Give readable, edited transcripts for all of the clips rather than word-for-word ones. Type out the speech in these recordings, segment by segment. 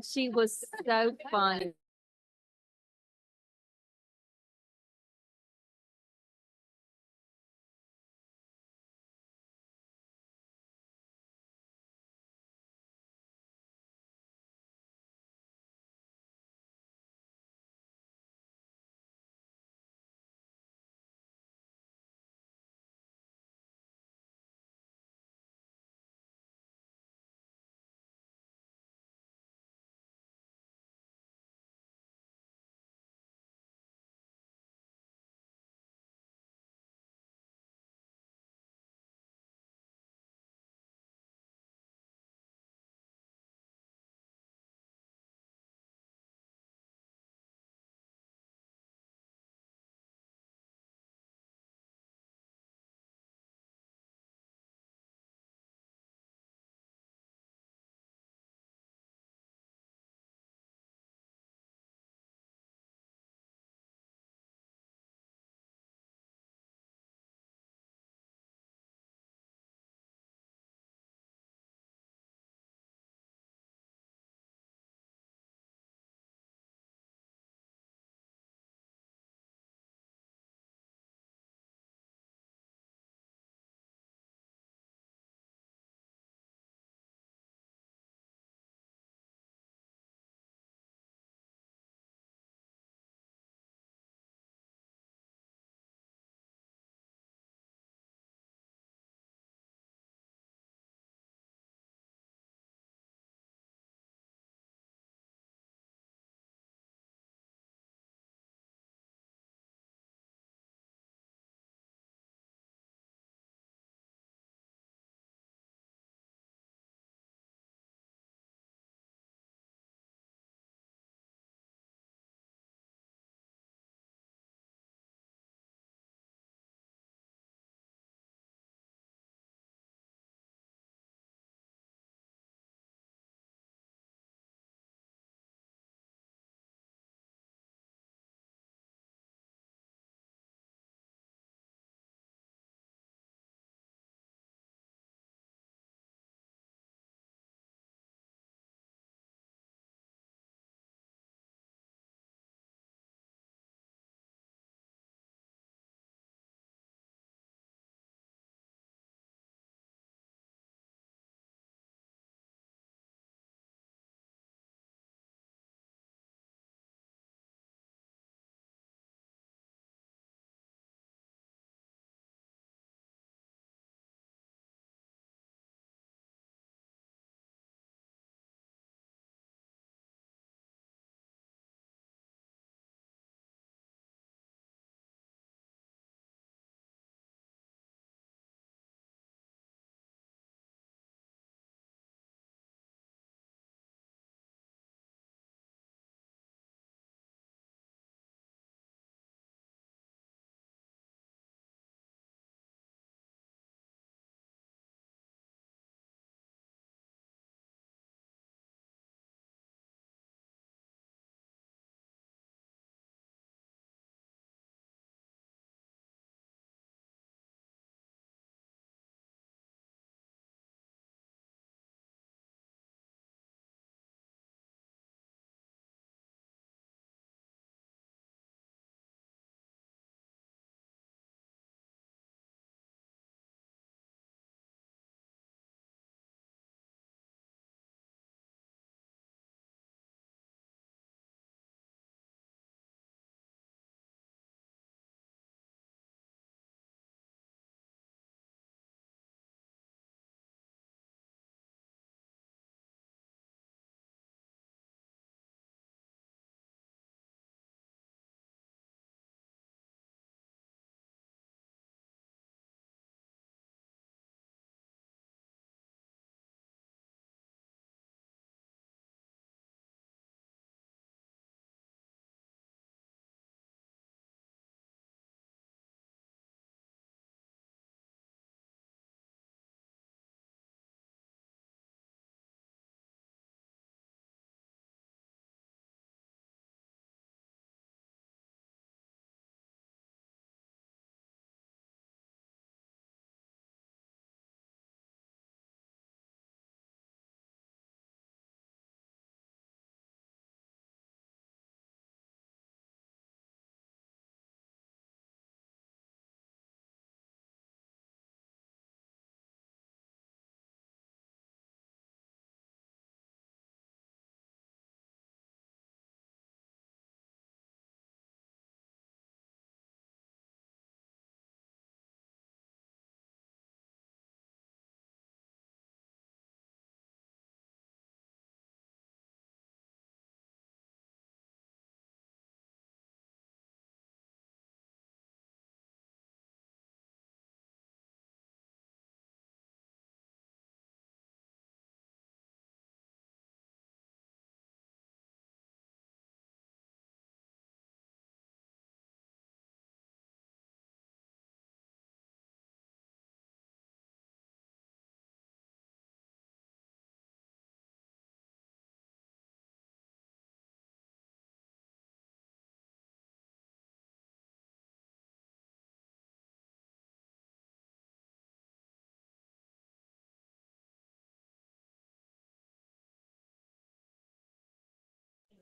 She was so fun.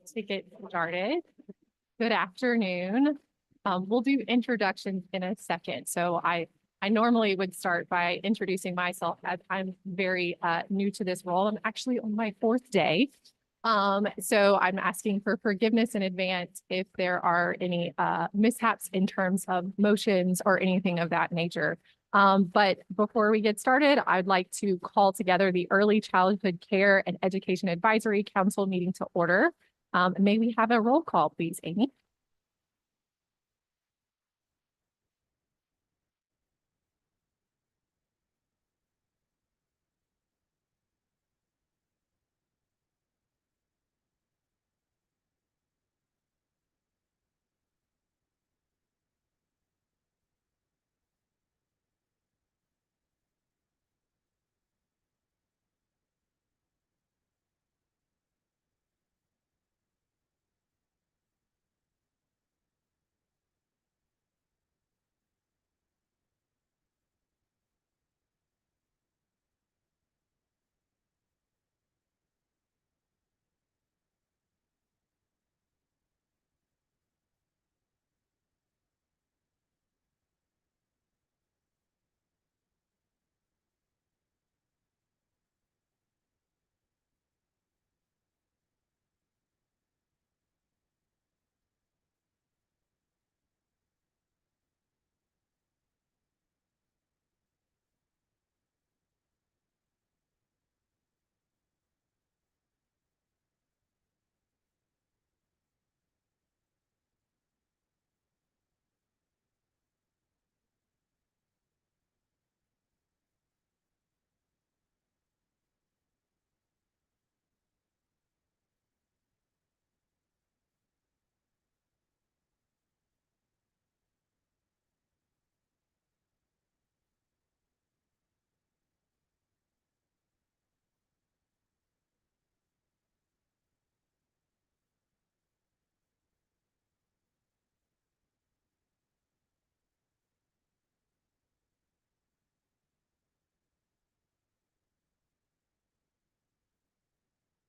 to get started. Good afternoon. We'll do introductions in a second. So I normally would start by introducing myself as I'm very new to this role. I'm actually on my 4th day. So I'm asking for forgiveness in advance if there are any mishaps in terms of motions or anything of that nature. But before we get started, I'd like to call together the Early Childhood Care and Education Advisory Council meeting to order. May we have a roll call, please, Amy?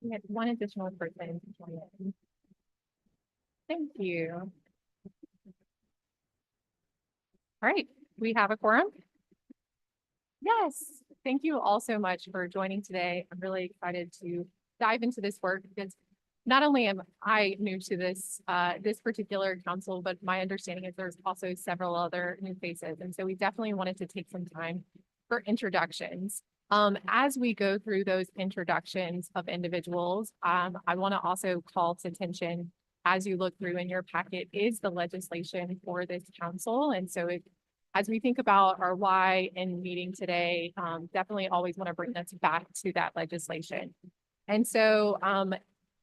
We had one additional person. Thank you. All right, we have a quorum. Yes, thank you all so much for joining today. I'm really excited to dive into this work because not only am I new to this particular council, but my understanding is there's also several other new faces. And so we definitely wanted to take some time for introductions. As we go through those introductions of individuals, I want to also call to attention as you look through in your packet is the legislation for this council. And so as we think about our why in meeting today, definitely always want to bring us back to that legislation. And so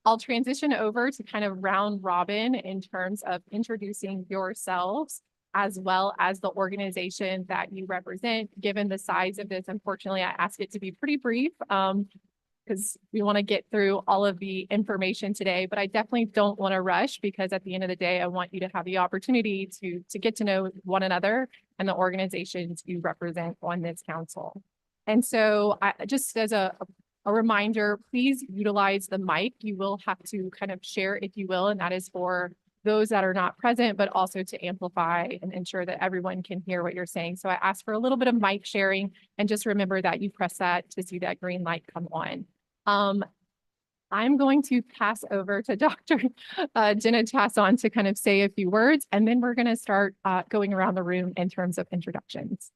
I'll transition over to kind of round robin in terms of introducing yourselves as well as the organization that you represent. Given the size of this, unfortunately, I ask it to be pretty brief because we want to get through all of the information today, but I definitely don't want to rush because at the end of the day, I want you to have the opportunity to get to know one another and the organizations you represent on this council. And so just as a reminder, please utilize the mic. You will have to kind of share, if you will, and that is for those that are not present, but also to amplify and ensure that everyone can hear what you're saying. So I ask for a little bit of mic sharing and just remember that you press that to see that green light come on. I'm going to pass over to Dr. Jenna Tasson to kind of say a few words, and then we're going to start going around the room in terms of introductions.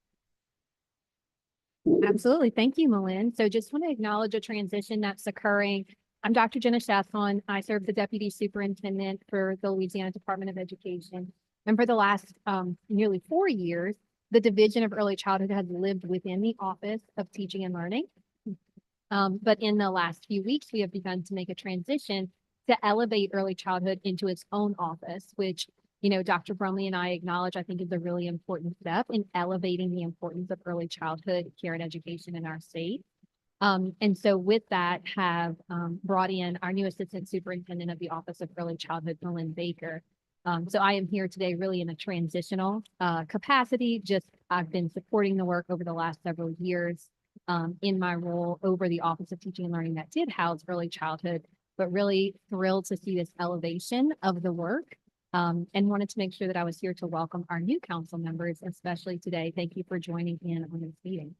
Absolutely. Thank you, Malin. So just want to acknowledge a transition that's occurring. I'm Dr. Jenna Tasson. I serve the Deputy Superintendent for the Louisiana Department of Education. And for the last nearly 4 years, the Division of Early Childhood has lived within the Office of Teaching and Learning. But in the last few weeks, we have begun to make a transition to elevate early childhood into its own office, which, you know, Dr. Brumley and I acknowledge, I think is a really important step in elevating the importance of early childhood care and education in our state. And so with that, have brought in our new Assistant Superintendent of the Office of Early Childhood, Malin Baker. So I am here today really in a transitional capacity. I've been supporting the work over the last several years in my role over the Office of Teaching and Learning that did house early childhood. but really thrilled to see this elevation of the work. And wanted to make sure that I was here to welcome our new council members, especially today. Thank you for joining in on this meeting.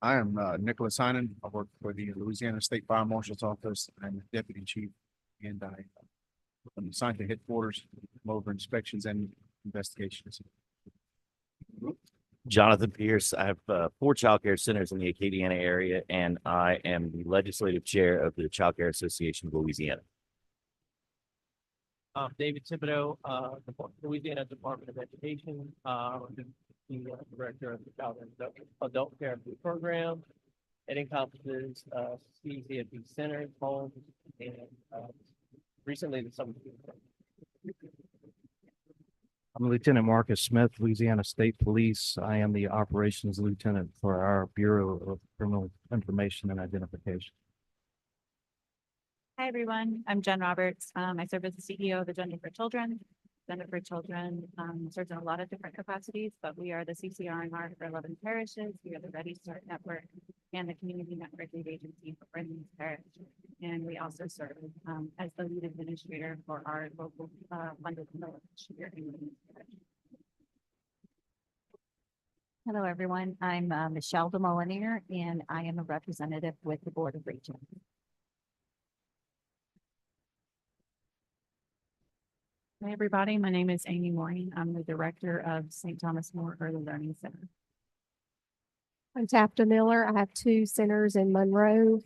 I am Nicholas Heinen. I work for the Louisiana State Fire Marshal's Office. I'm the Deputy Chief, and I'm assigned to headquarters, over inspections and investigations. Jonathan Pierce. I have 4 childcare centers in the Acadiana area, and I am the legislative chair of the Childcare Association of Louisiana. David Thibodeau, Louisiana Department of Education, the director of the Child and Adult Care Program. It encompasses CCFP centers, homes, and recently the summer school program. I'm Lieutenant Marcus Smith, Louisiana State Police. I am the operations lieutenant for our Bureau of Criminal Information and Identification. Hi, everyone. I'm Jen Roberts. I serve as the CEO of Agenda for Children. Agenda for Children serves in a lot of different capacities, but we are the CCRNR for 11 parishes. We are the Ready Start Network and the Community Network Lead Agency for Brandon Parish. And we also serve as the lead administrator for our local funded village here in Brandon Parish. Hello, everyone. I'm Michelle DeMolinier, and I am a representative with the Board of Regents. Hi, everybody. My name is Amy Morning. I'm the director of St. Thomas More Early Learning Center. I'm Tafta Miller. I have 2 centers in Monroe.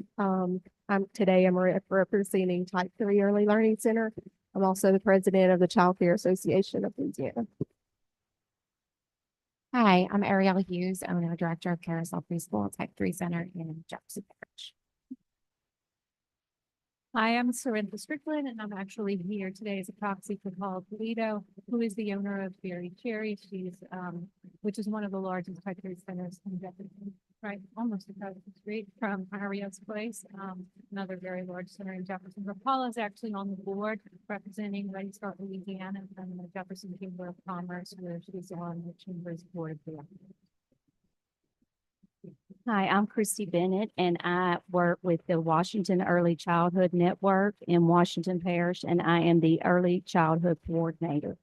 Today I'm representing Type 3 Early Learning Center. I'm also the president of the Child Care Association of Louisiana. Hi, I'm Ariella Hughes, owner director of Carousel Preschool Type 3 Center in Jefferson Parish. Hi, I'm Sorrento Strickland, and I'm actually here today as a proxy for Paula Polito, who is the owner of Berry Cherry. She's, which is one of the largest type 3 centers in Jefferson, right? Almost across the street from Aria's place, another very large center in Jefferson. But Paula is actually on the board representing Ready Start Louisiana and the Jefferson Chamber of Commerce, where she's on the Chamber's board of directors. Hi, I'm Christy Bennett, and I work with the Washington Early Childhood Network in Washington Parish, and I am the Early Childhood Coordinator.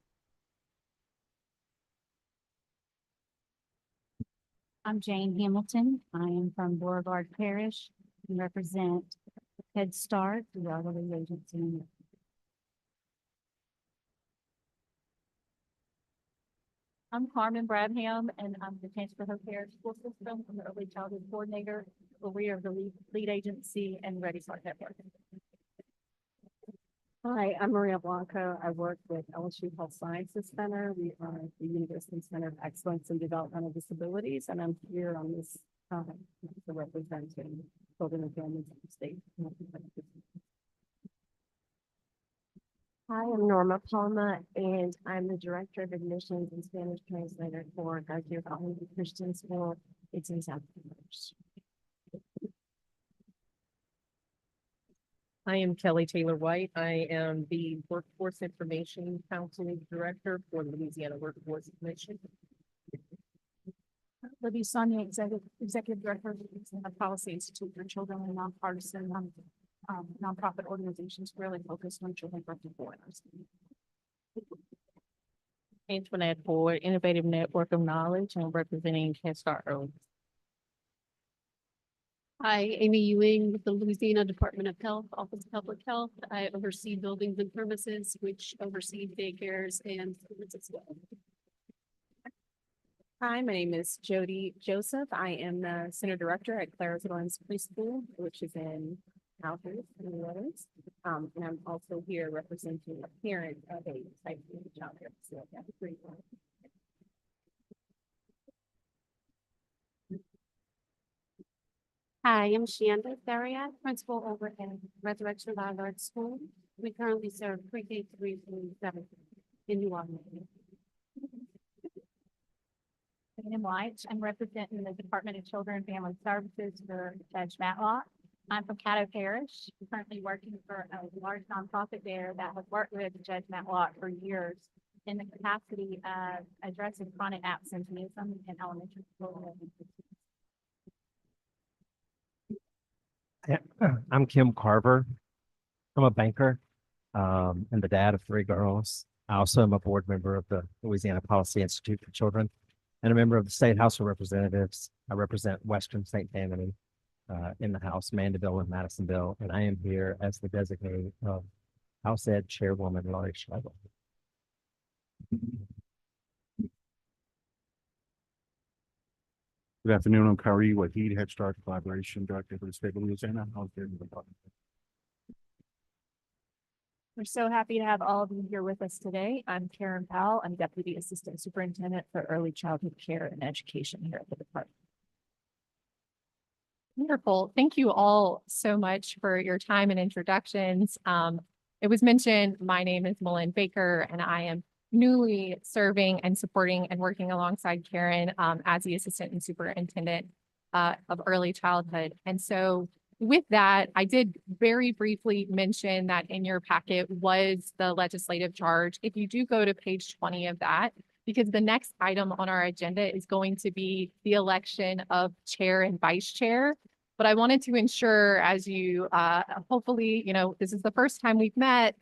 I'm Jane Hamilton. I am from Beauregard Parish and represent Head Start, the elderly agency. I'm Carmen Bradham, and I'm the Chancellor of Parish School System. I'm the Early Childhood Coordinator. We are the lead agency and Ready Start Network. Hi, I'm Maria Blanco. I work with LSU Health Sciences Center. We are the University Center of Excellence in Developmental Disabilities, and I'm here on this representing children and families in the state. Hi, I'm Norma Palma, and I'm the Director of Admissions and Spanish Translator for Garcia Valley Christian School. It's in South Carolina. I am Kelly Taylor White. I am the Workforce Information Counseling Director for the Louisiana Workforce Commission. Libby Sonia, Executive Director of the Policy Institute for Children and Nonpartisan nonprofit organizations really focused on children birth to 4 years. Antoinette Ford, Innovative Network of Knowledge, and representing Head Start Early. Hi, Amy Ewing with the Louisiana Department of Health, Office of Public Health. I oversee buildings and premises, which oversee daycares and schools as well. Hi, my name is Jody Joseph. I am the Center Director at Clara's Gardens Preschool, which is in Alfred in New Orleans. And I'm also here representing a parent of a type 3 child care facility. Hi, I'm Shanda Theriat, principal over at Resurrection Boulevard School. We currently serve pre-K 3 through 7 in New Orleans. I'm White. I'm representing the Department of Children and Family Services for Judge Matlock. I'm from Caddo Parish. I'm currently working for a large nonprofit there that has worked with Judge Matlock for years in the capacity of addressing chronic absenteeism in elementary school. I'm Kim Carver. I'm a banker, and the dad of 3 girls. I also am a board member of the Louisiana Policy Institute for Children and a member of the State House of Representatives. I represent Western St. Tammany, in the House, Mandeville and Madisonville, and I am here as the designee of House Ed Chairwoman Laurie Schlegel. Good afternoon. I'm Kari Wahid, Head Start Collaboration Director for the State of Louisiana. How's it going? We're so happy to have all of you here with us today. I'm Karen Powell. I'm Deputy Assistant Superintendent for Early Childhood Care and Education here at the department. Wonderful. Thank you all so much for your time and introductions. It was mentioned, my name is Malin Baker, and I am newly serving and supporting and working alongside Karen as the Assistant and Superintendent of Early Childhood. And so with that, I did very briefly mention that in your packet was the legislative charge. If you do go to page 20 of that, because the next item on our agenda is going to be the election of chair and vice chair. But I wanted to ensure, as you hopefully, this is the first time we've met.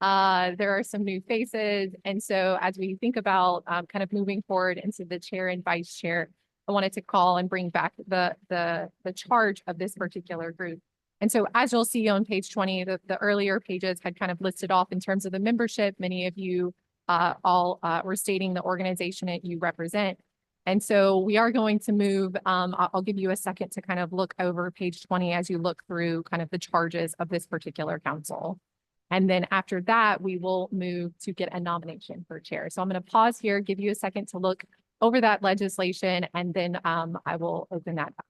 There are some new faces. And so as we think about kind of moving forward into the chair and vice chair, I wanted to call and bring back the charge of this particular group. And so as you'll see on page 20, the earlier pages had kind of listed off in terms of the membership. Many of you all were stating the organization that you represent. And so we are going to move, I'll give you a second to kind of look over page 20 as you look through kind of the charges of this particular council. And then after that, we will move to get a nomination for chair. So I'm going to pause here, give you a second to look over that legislation, and then I will open that up.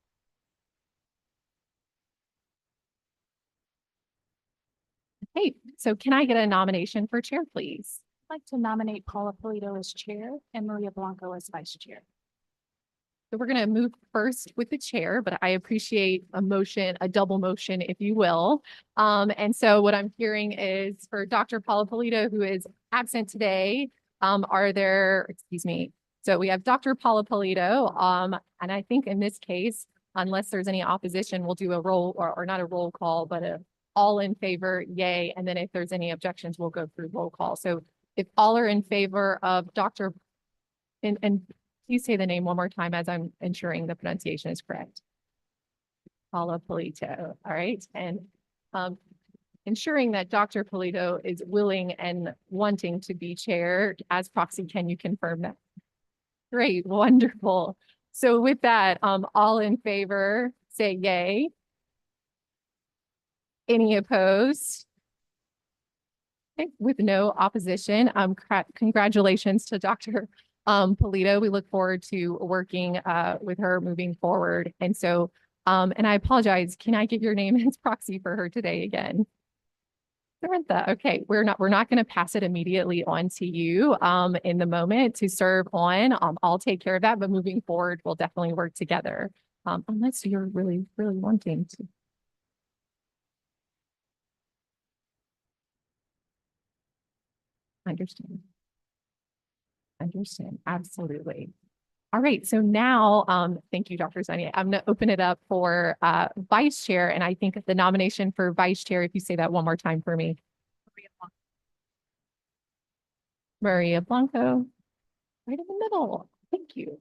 Okay, so can I get a nomination for chair, please? I'd like to nominate Paula Polito as chair and Maria Blanco as vice chair. So we're going to move first with the chair, but I appreciate a motion, a double motion, if you will. And so what I'm hearing is for Dr. Paula Polito, who is absent today, so we have Dr. Paula Polito, and I think in this case, unless there's any opposition, we'll do a roll or not a roll call, but a all in favor, yay. And then if there's any objections, we'll go through roll call. So if all are in favor of Dr. and please say the name one more time as I'm ensuring the pronunciation is correct. Paula Polito, all right. And ensuring that Dr. Polito is willing and wanting to be chair as proxy, can you confirm that? Great, wonderful. So with that, all in favor, say yay. Any opposed? Okay, with no opposition, congratulations to Dr. Polito. We look forward to working with her moving forward. And so, and I apologize, can I get your name as proxy for her today again? Samantha, okay, we're not going to pass it immediately on to you in the moment to serve on. I'll take care of that, but moving forward, we'll definitely work together. Unless you're really, really wanting to. Understand, absolutely. All right, so now, thank you, Dr. Zania. I'm going to open it up for vice chair, and I think the nomination for vice chair, if you say that one more time for me. Maria Blanco, right in the middle. Thank you.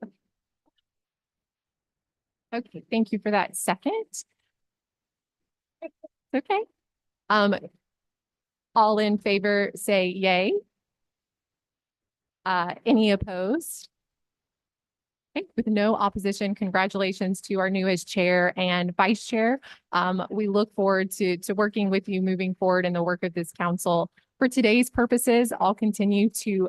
Okay, thank you for that second. Okay. All in favor, say yay. Any opposed? Okay, with no opposition, congratulations to our newest chair and vice chair. We look forward to working with you moving forward in the work of this council. For today's purposes, I'll continue to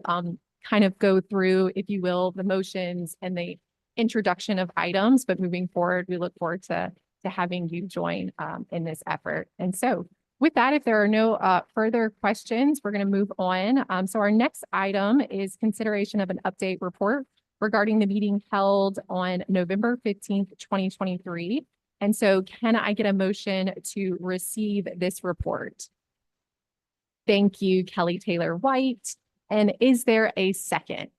kind of go through, if you will, the motions and the introduction of items, but moving forward, we look forward to having you join in this effort. And so with that, if there are no further questions, we're going to move on. So our next item is consideration of an update report regarding the meeting held on November 15th, 2023. And so can I get a motion to receive this report? Thank you, Kelly Taylor White. And is there a second?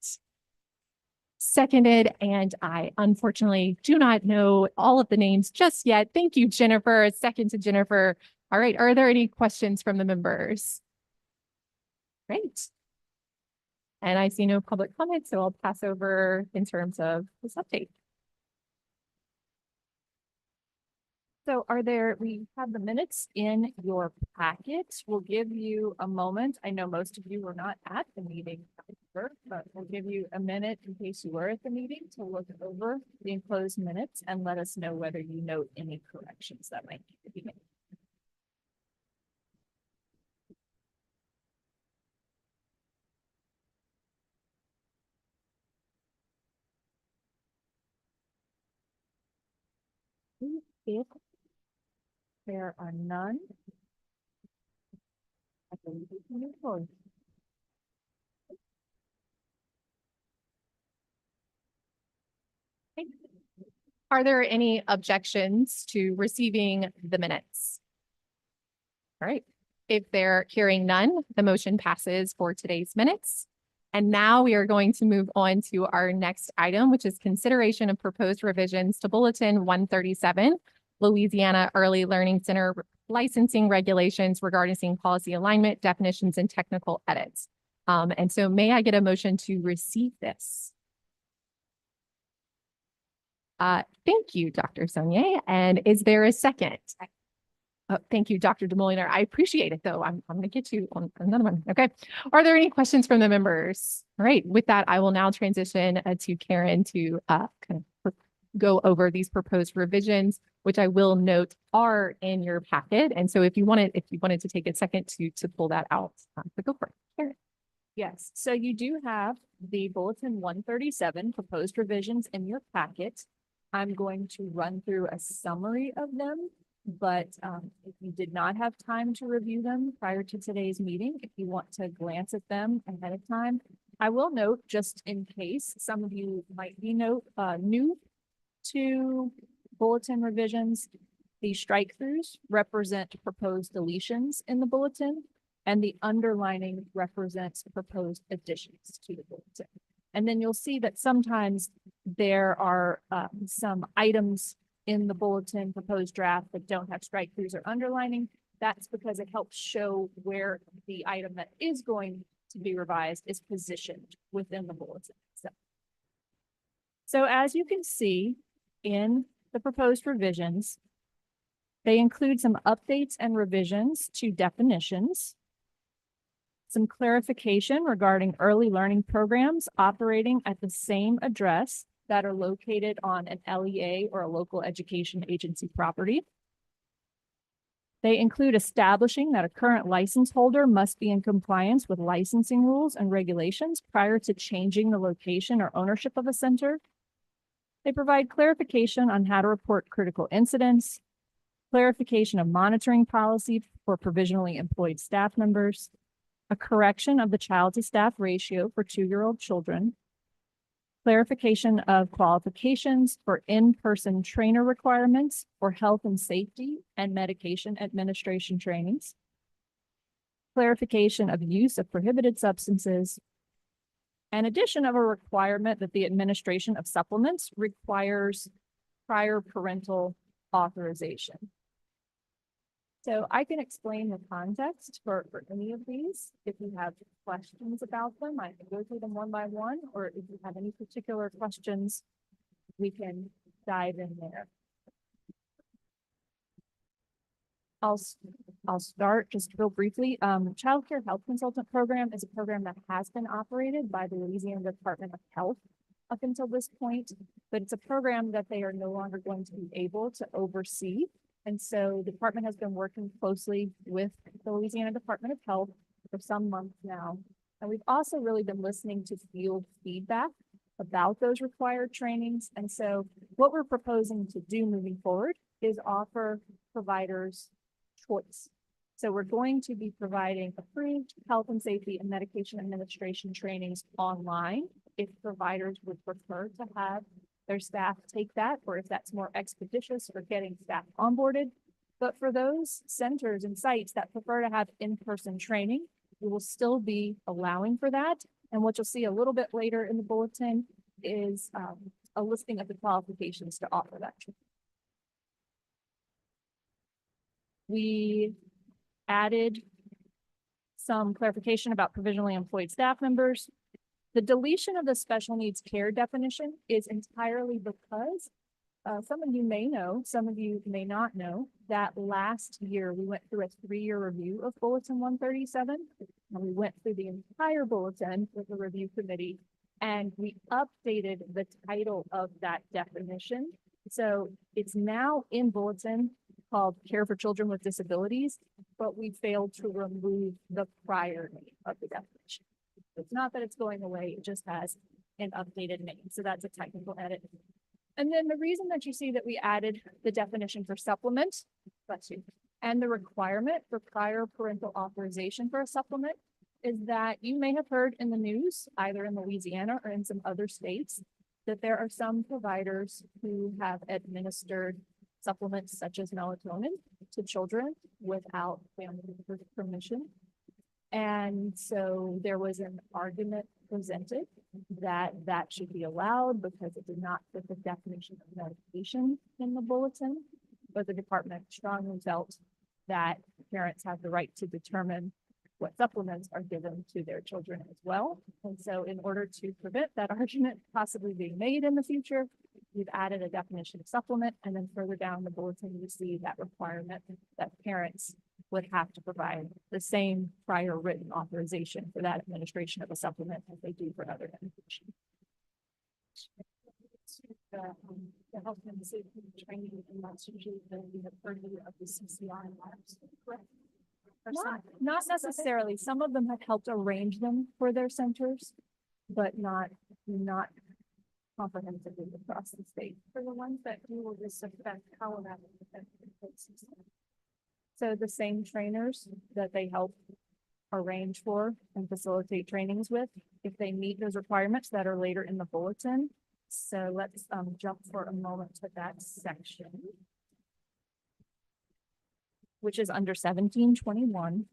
seconded, and I unfortunately do not know all of the names just yet. Thank you, Jennifer. A second to Jennifer. All right, are there any questions from the members? Great. And I see no public comment, so I'll pass over in terms of this update. So we have the minutes in your packet. We'll give you a moment. I know most of you were not at the meeting, but we'll give you a minute in case you were at the meeting to look over the enclosed minutes and let us know whether you note any corrections that might need to be made. If there are none, I believe we can move forward. Are there any objections to receiving the minutes? All right, if they're hearing none, the motion passes for today's minutes. And now we are going to move on to our next item, which is consideration of proposed revisions to Bulletin 137, Louisiana Early Learning Center licensing regulations regarding policy alignment, definitions, and technical edits. And so may I get a motion to receive this? Thank you, Dr. Sonier. And is there a second? Thank you, Dr. DeMoliner. I appreciate it, though. I'm going to get you on another one. Okay. Are there any questions from the members? All right. With that, I will now transition to Karen to kind of go over these proposed revisions, which I will note are in your packet. And so if you wanted to take a second to pull that out, so go for it, Karen. Yes, so you do have the Bulletin 137 proposed revisions in your packet. I'm going to run through a summary of them, but if you did not have time to review them prior to today's meeting, if you want to glance at them ahead of time, I will note, just in case some of you might be new to bulletin revisions, the strike-throughs represent proposed deletions in the bulletin, and the underlining represents proposed additions to the bulletin. And then you'll see that sometimes there are some items in the bulletin proposed draft that don't have strike-throughs or underlining. That's because it helps show where the item that is going to be revised is positioned within the bulletin. So as you can see in the proposed revisions, they include some updates and revisions to definitions, some clarification regarding early learning programs operating at the same address that are located on an LEA or a local education agency property. They include establishing that a current license holder must be in compliance with licensing rules and regulations prior to changing the location or ownership of a center. They provide clarification on how to report critical incidents, clarification of monitoring policy for provisionally employed staff members, a correction of the child to staff ratio for 2-year-old children, clarification of qualifications for in-person trainer requirements for health and safety and medication administration trainings, clarification of use of prohibited substances, and addition of a requirement that the administration of supplements requires prior parental authorization. So I can explain the context for any of these. If you have questions about them, I can go through them one by one, or if you have any particular questions, we can dive in there. I'll start just real briefly. Child Care Health Consultant Program is a program that has been operated by the Louisiana Department of Health up until this point, but it's a program that they are no longer going to be able to oversee. And so the department has been working closely with the Louisiana Department of Health for some months now. And we've also really been listening to field feedback about those required trainings. And so what we're proposing to do moving forward is offer providers choice. So we're going to be providing approved health and safety and medication administration trainings online if providers would prefer to have their staff take that, or if that's more expeditious for getting staff onboarded. But for those centers and sites that prefer to have in-person training, we will still be allowing for that. And what you'll see a little bit later in the bulletin is a listing of the qualifications to offer that training. We added some clarification about provisionally employed staff members. The deletion of the special needs care definition is entirely because some of you may know, some of you may not know, that last year we went through a 3-year review of Bulletin 137. And we went through the entire bulletin with the review committee, and we updated the title of that definition. So it's now in Bulletin called Care for Children with Disabilities, but we failed to remove the prior name of the definition. It's not that it's going away, it just has an updated name. So that's a technical edit. And then the reason that you see that we added the definition for supplement, bless you, and the requirement for prior parental authorization for a supplement is that you may have heard in the news, either in Louisiana or in some other states, that there are some providers who have administered supplements such as melatonin to children without family permission. And so there was an argument presented that that should be allowed because it did not fit the definition of medication in the bulletin. But the department strongly felt that parents have the right to determine what supplements are given to their children as well. And so in order to prevent that argument possibly being made in the future, we've added a definition of supplement, and then further down the bulletin, you see that requirement that parents would have to provide the same prior written authorization for that administration of a supplement as they do for other medication. The health and safety training, and that's usually the purview of the CCI labs, correct? Not necessarily. Some of them have helped arrange them for their centers, but not comprehensively across the state. For the ones that do, will this affect how will that affect the system? So the same trainers that they help arrange for and facilitate trainings with, if they meet those requirements that are later in the bulletin. So let's jump for a moment to that section, which is under 1721.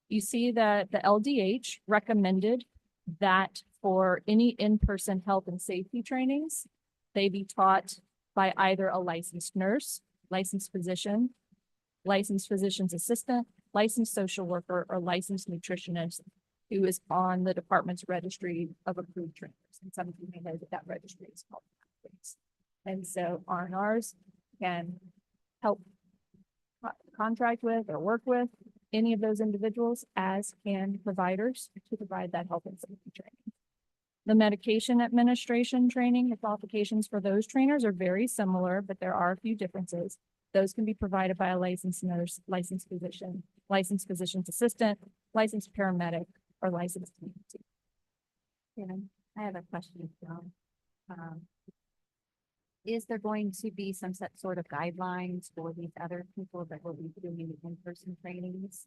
You see that the LDH recommended that for any in-person health and safety trainings, they be taught by either a licensed nurse, licensed physician, licensed physician's assistant, licensed social worker, or licensed nutritionist who is on the department's registry of approved trainers. And some of you may know that that registry is called Pathways. And so R&Rs can help contract with or work with any of those individuals, as can providers, to provide that health and safety training. The medication administration training, the qualifications for those trainers are very similar, but there are a few differences. Those can be provided by a licensed nurse, licensed physician, licensed physician's assistant, licensed paramedic, or licensed EMT. Yeah, I have a question, John. Is there going to be some sort of guidelines for these other people that will be doing in-person trainings?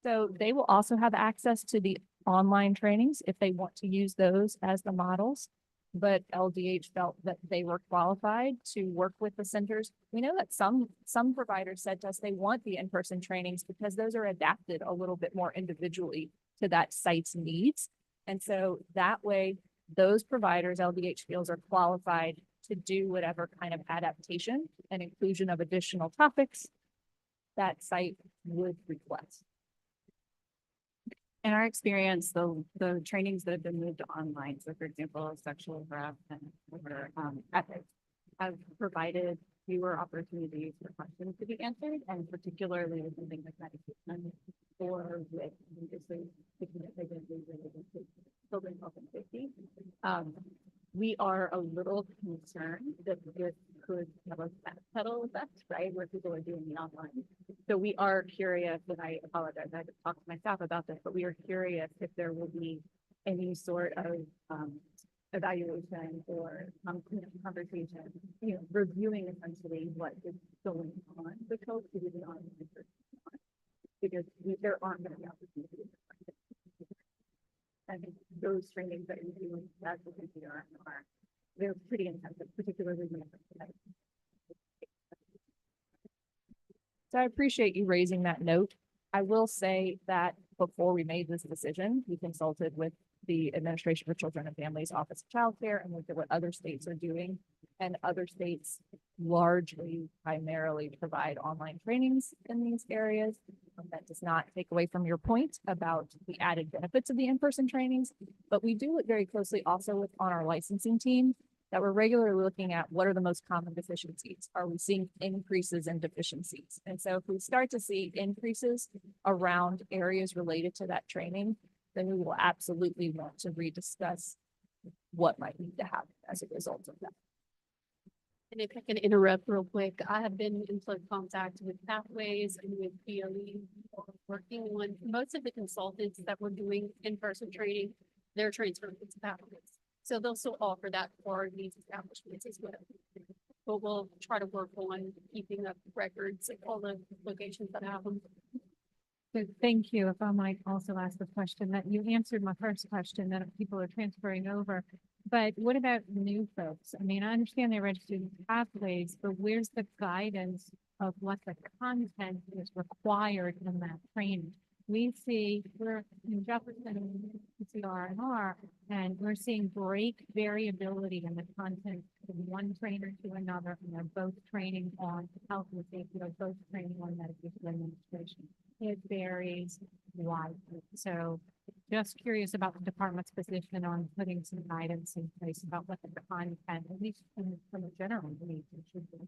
So they will also have access to the online trainings if they want to use those as the models. But LDH felt that they were qualified to work with the centers. We know that some providers said to us they want the in-person trainings because those are adapted a little bit more individually to that site's needs. And so that way, those providers LDH feels are qualified to do whatever kind of adaptation and inclusion of additional topics that site would request. In our experience, the trainings that have been moved online, so for example, sexual harassment or ethics, have provided fewer opportunities for questions to be answered, and particularly with something like medication or with obviously significantly related to children's health and safety. We are a little concerned that this could have a backpedal effect, right, where people are doing the online. So we are curious, and I apologize, I had to talk to my staff about this, but we are curious if there will be any sort of evaluation or conversation, reviewing essentially what is going on with folks who did the online because there aren't going to be opportunities. I think those trainings that you're doing as the CPR they're pretty intensive, particularly when it's So I appreciate you raising that note. I will say that before we made this decision, we consulted with the Administration for Children and Families Office of Child Care and looked at what other states are doing. And other states largely primarily provide online trainings in these areas. That does not take away from your point about the added benefits of the in-person trainings, but we do look very closely also on our licensing team that we're regularly looking at what are the most common deficiencies. Are we seeing increases in deficiencies? And so if we start to see increases around areas related to that training, then we will absolutely want to rediscuss what might need to happen as a result of that. And if I can interrupt real quick, I have been in close contact with Pathways and with BLE, working on most of the consultants that were doing in-person training, they're transferring to Pathways. So they'll still offer that for these establishments as well. But we'll try to work on keeping up records of all the locations that have them. So thank you. If I might also ask the question that you answered my first question that people are transferring over. But what about new folks? I mean, I understand they're registered in Pathways, but where's the guidance of what the content is required in that training? We see we're in Jefferson, CRNR, and we're seeing great variability in the content from one trainer to another, and they're both training on health and safety, they're both training on medication administration. It varies widely. So just curious about the department's position on putting some guidance in place about what the content, at least from a general need, should be.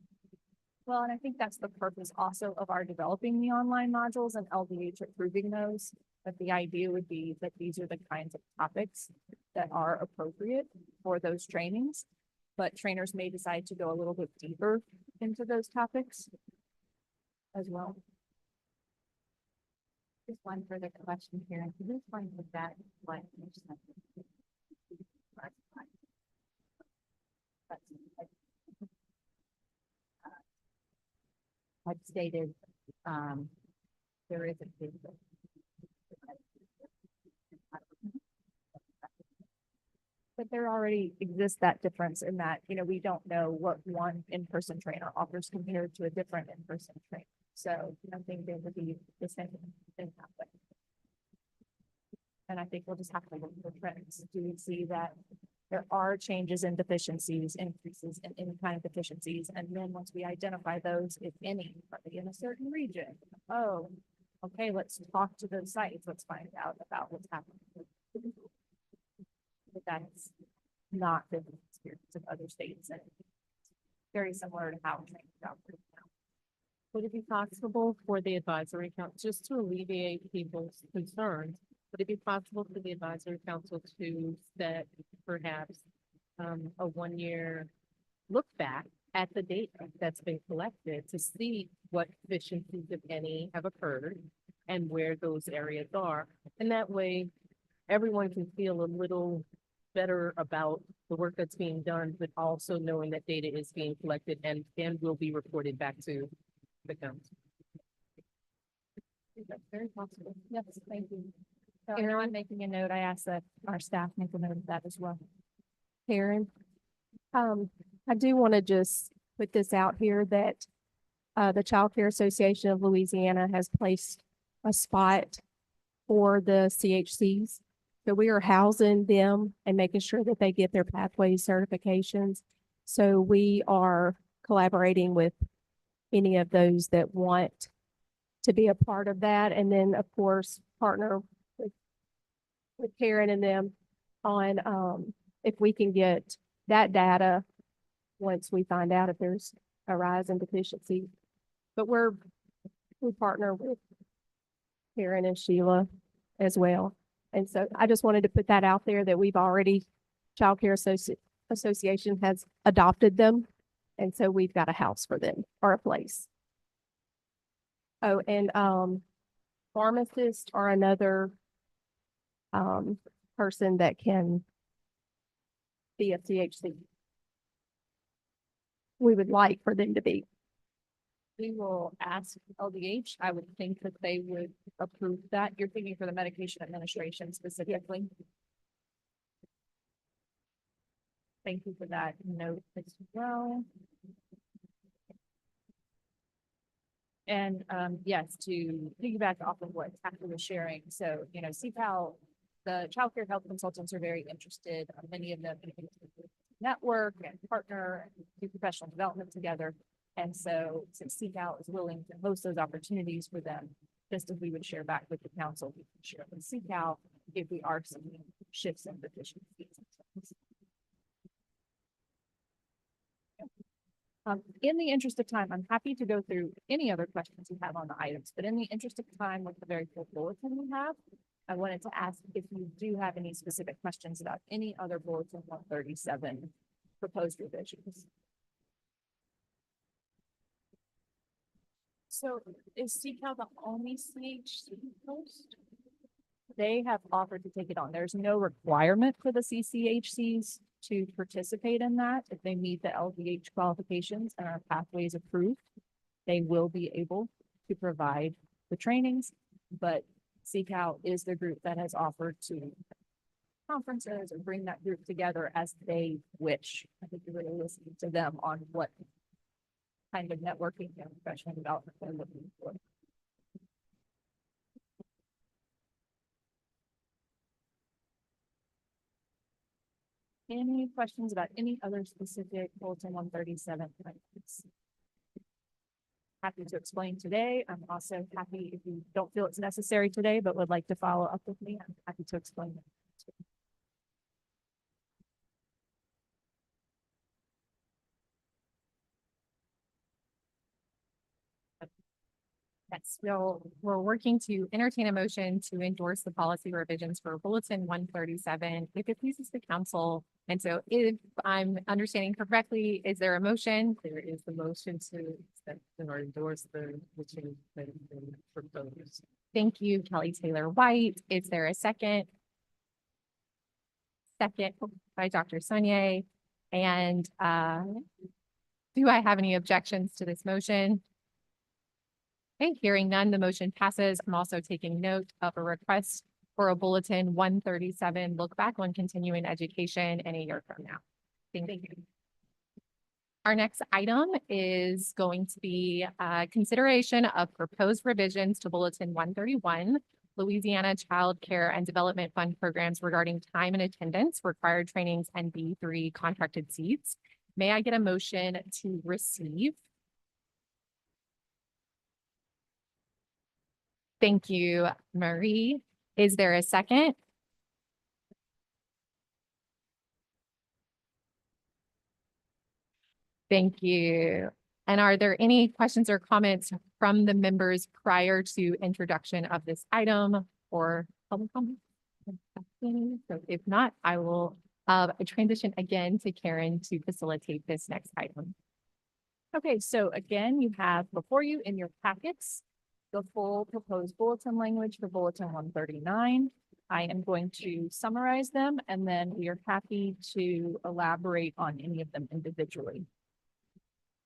Well, and I think that's the purpose also of our developing the online modules and LDH approving those. But the idea would be that these are the kinds of topics that are appropriate for those trainings. But trainers may decide to go a little bit deeper into those topics as well. Just one further question here. This one with that, what? I've stated, there is a big. But there already exists that difference in that, you know, we don't know what one in-person trainer offers compared to a different in-person trainer. So I think there would be the same thing happen. And I think we'll just have to look for trends. Do we see that there are changes in deficiencies, increases in any kind of deficiencies? And then once we identify those, if any, are they in a certain region? Oh, okay, let's talk to those sites. Let's find out about what's happening. But that's not the experience of other states, and very similar to how training operates now. Would it be possible for the advisory council, just to alleviate people's concerns, would it be possible for the advisory council to set perhaps a 1-year look back at the data that's been collected to see what deficiencies, if any, have occurred and where those areas are? And that way, everyone can feel a little better about the work that's being done, but also knowing that data is being collected and will be reported back to the council. That's very possible. Yes, thank you. So I know I'm making a note. I asked that our staff make a note of that as well. Karen, I do want to just put this out here that the Child Care Association of Louisiana has placed a spot for the CHCs. So we are housing them and making sure that they get their Pathways certifications. So we are collaborating with any of those that want to be a part of that. And then, of course, partner with Karen and them on if we can get that data once we find out if there's a rise in deficiency. But we partner with Karen and Sheila as well. And so I just wanted to put that out there that we've already, Child Care Association has adopted them. And so we've got a house for them or a place. Oh, and pharmacists are another person that can be a CHC. We would like for them to be. We will ask LDH. I would think that they would approve that. You're thinking for the medication administration specifically. Thank you for that note as well. And yes, to piggyback off of what Kathy was sharing. So, you know, CPAL the childcare health consultants are very interested. Many of them network and partner and do professional development together. And so since CCAL is willing to host those opportunities for them, just as we would share back with the council, we can share with CCAL if we are seeing shifts in deficiencies. In the interest of time, I'm happy to go through any other questions you have on the items, but in the interest of time with the very full bulletin we have, I wanted to ask if you do have any specific questions about any other bulletin 137 proposed revisions. So is CCAL the only CHC post? They have offered to take it on. There's no requirement for the CCHCs to participate in that. If they meet the LDH qualifications and our pathways approved, they will be able to provide the trainings, but CCAL is the group that has offered to conferences or bring that group together as they wish. I think you're really listening to them on what kind of networking and professional development they're looking for. Any questions about any other specific bulletin 137? Happy to explain today. I'm also happy if you don't feel it's necessary today, but would like to follow up with me. I'm happy to explain it. Yes, we're working to entertain a motion to endorse the policy revisions for Bulletin 137, if it pleases the council. And so if I'm understanding correctly, is there a motion? There is the motion to accept or endorse the change that has been proposed. Thank you, Kelly Taylor White. Is there a second? Second by Dr. Sonier. And do I have any objections to this motion? Okay, hearing none, the motion passes. I'm also taking note of a request for a Bulletin 137 look back on continuing education in a year from now. Thank you. Our next item is going to be consideration of proposed revisions to Bulletin 131, Louisiana Child Care and Development Fund programs regarding time and attendance, required trainings, and B3 contracted seats. May I get a motion to receive? Thank you, Marie. Is there a second? Thank you. And are there any questions or comments from the members prior to introduction of this item or public comment? So if not, I will transition again to Karen to facilitate this next item. Okay, so again, you have before you in your packets the full proposed bulletin language for Bulletin 139. I am going to summarize them and then we are happy to elaborate on any of them individually.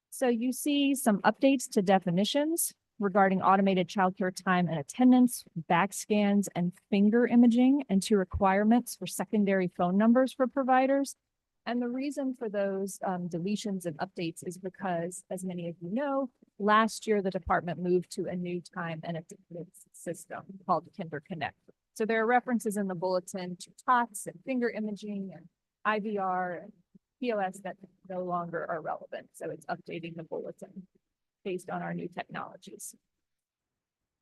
So you see some updates to definitions regarding automated childcare time and attendance, back scans, and finger imaging, and to requirements for secondary phone numbers for providers. And the reason for those deletions and updates is because, as many of you know, last year the department moved to a new time and attendance system called Kinder Connect. So there are references in the bulletin to TOTS and finger imaging and IVR and POS that no longer are relevant. So it's updating the bulletin based on our new technologies.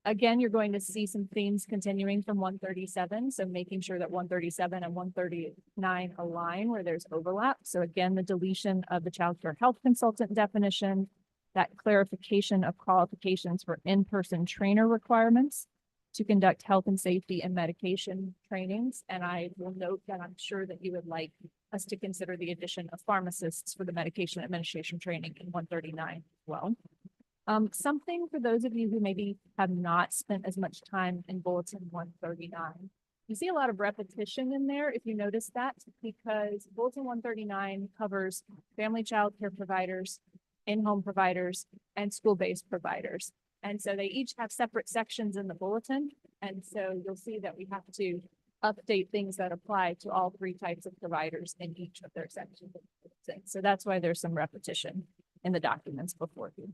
Again, you're going to see some themes continuing from 137. So making sure that 137 and 139 align where there's overlap. So again, the deletion of the child care health consultant definition, that clarification of qualifications for in-person trainer requirements to conduct health and safety and medication trainings. And I will note that I'm sure that you would like us to consider the addition of pharmacists for the medication administration training in 139 as well. Something for those of you who maybe have not spent as much time in Bulletin 139. You see a lot of repetition in there, if you notice that, because Bulletin 139 covers family child care providers, in-home providers, and school-based providers. And so they each have separate sections in the bulletin. And so you'll see that we have to update things that apply to all three types of providers in each of their sections. So that's why there's some repetition in the documents before you.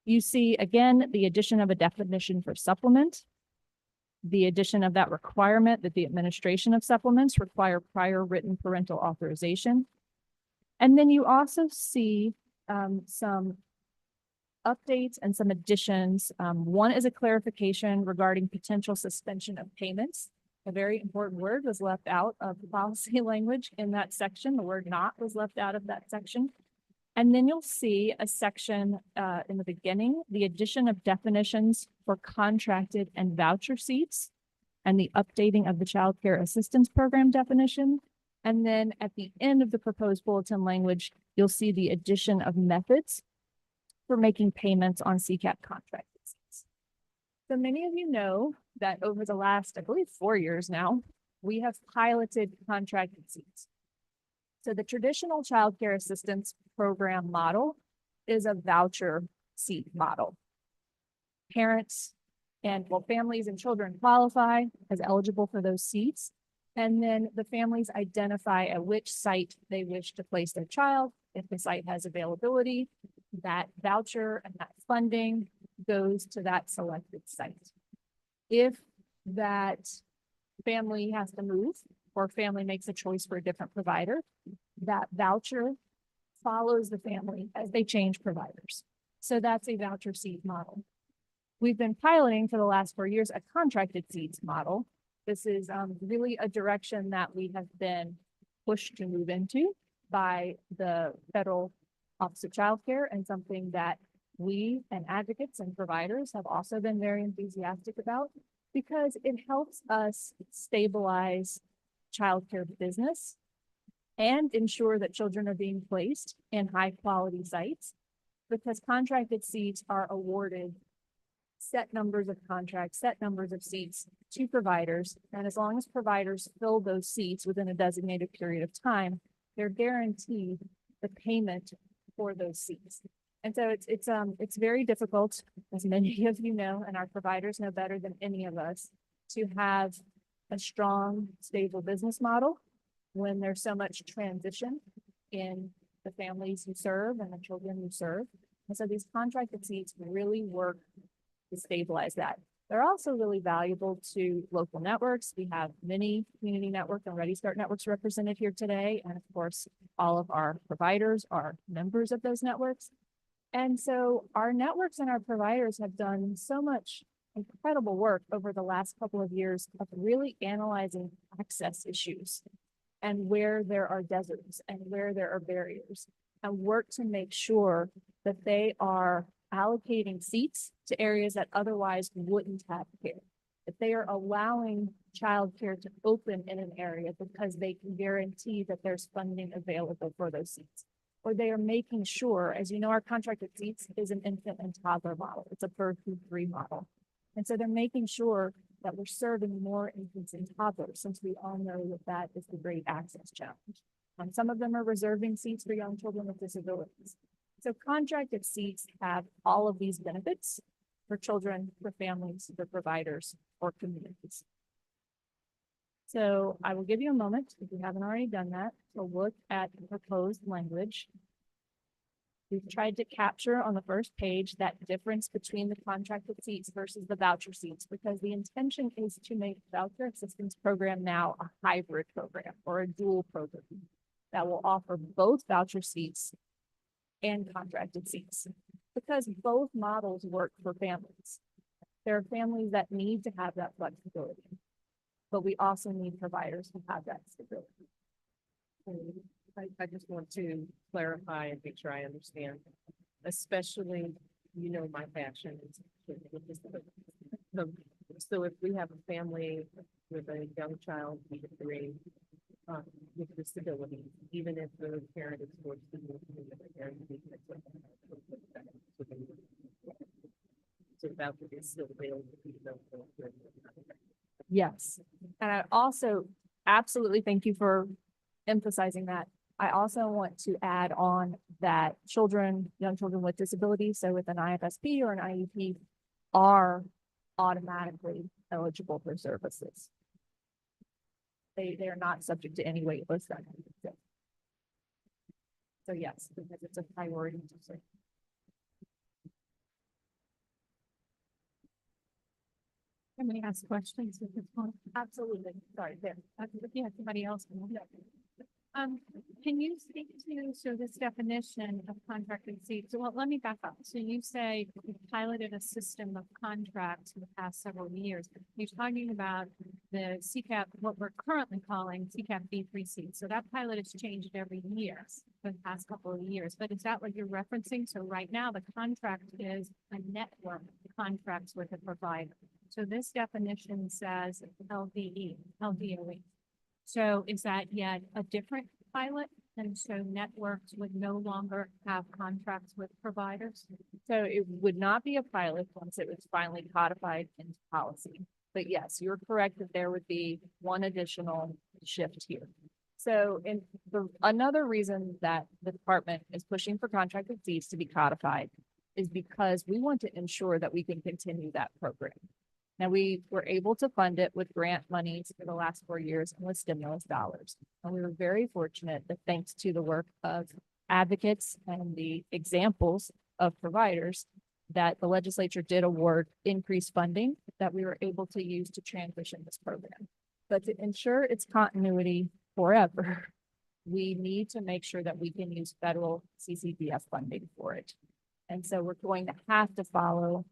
You see, again, the addition of a definition for supplement. the addition of that requirement that the administration of supplements require prior written parental authorization. And then you also see some updates and some additions. One is a clarification regarding potential suspension of payments. A very important word was left out of the policy language in that section. The word not was left out of that section. And then you'll see a section in the beginning, the addition of definitions for contracted and voucher seats and the updating of the child care assistance program definition. And then at the end of the proposed bulletin language, you'll see the addition of methods for making payments on CCAP contracted seats. So many of you know that over the last, I believe, 4 years now, we have piloted contracted seats. So the traditional child care assistance program model is a voucher seat model. Parents and families and children qualify as eligible for those seats. And then the families identify at which site they wish to place their child. If the site has availability, that voucher and that funding goes to that selected site. If that family has to move or family makes a choice for a different provider, that voucher follows the family as they change providers. So that's a voucher seat model. We've been piloting for the last 4 years a contracted seats model. This is really a direction that we have been pushed to move into by the Federal Office of Child Care, and something that we and advocates and providers have also been very enthusiastic about, because it helps us stabilize childcare business and ensure that children are being placed in high quality sites, because contracted seats are awarded set numbers of contracts, set numbers of seats to providers. And as long as providers fill those seats within a designated period of time, they're guaranteed the payment for those seats. And so it's very difficult, as many of you know, and our providers know better than any of us, to have a strong, stable business model when there's so much transition in the families you serve and the children you serve. And so these contracted seats really work to stabilize that. They're also really valuable to local networks. We have many community network and Ready Start networks represented here today. And of course, all of our providers are members of those networks. And so our networks and our providers have done so much incredible work over the last couple of years of really analyzing access issues and where there are deserts and where there are barriers, and work to make sure that they are allocating seats to areas that otherwise wouldn't have care. That they are allowing childcare to open in an area because they can guarantee that there's funding available for those seats. Or they are making sure, as you know, our contracted seats is an infant and toddler model. It's a birth through 3 model. And so they're making sure that we're serving more infants and toddlers, since we all know that that is the great access challenge. Some of them are reserving seats for young children with disabilities. So contracted seats have all of these benefits for children, for families, for providers, or communities. So I will give you a moment, if you haven't already done that, to look at the proposed language. We've tried to capture on the first page that difference between the contracted seats versus the voucher seats, because the intention is to make the voucher assistance program now a hybrid program or a dual program that will offer both voucher seats and contracted seats, because both models work for families. There are families that need to have that flexibility, but we also need providers who have that stability. I just want to clarify and make sure I understand, especially, you know, my passion is with disabilities. So if we have a family with a young child, either grade, with disability, even if the parent is forced to move to the parent, so that would be still available. Yes. And I also absolutely thank you for emphasizing that. I also want to add on that young children with disabilities, so with an IFSP or an IEP, are automatically eligible for services. They are not subject to any wait list. So yes, because it's a priority to serve. Somebody has questions at this point? Absolutely. Sorry, there. Yeah, somebody else. Can you speak to, so this definition of contracted seats? Well, let me back up. So you say you piloted a system of contracts in the past several years. You're talking about the CCAP, what we're currently calling CCAP B3 seats. So that pilot has changed every year for the past couple of years. But is that what you're referencing? So right now the contract is a network contracts with a provider. So this definition says LDOE. So is that yet a different pilot? And so networks would no longer have contracts with providers? So it would not be a pilot once it was finally codified into policy. But yes, you're correct that there would be one additional shift here. So another reason that the department is pushing for contracted seats to be codified is because we want to ensure that we can continue that program. Now, we were able to fund it with grant monies for the last 4 years and with stimulus dollars. And we were very fortunate that thanks to the work of advocates and the examples of providers that the legislature did award increased funding that we were able to use to transition this program. But to ensure its continuity forever, we need to make sure that we can use federal CCDF funding for it. And so we're going to have to follow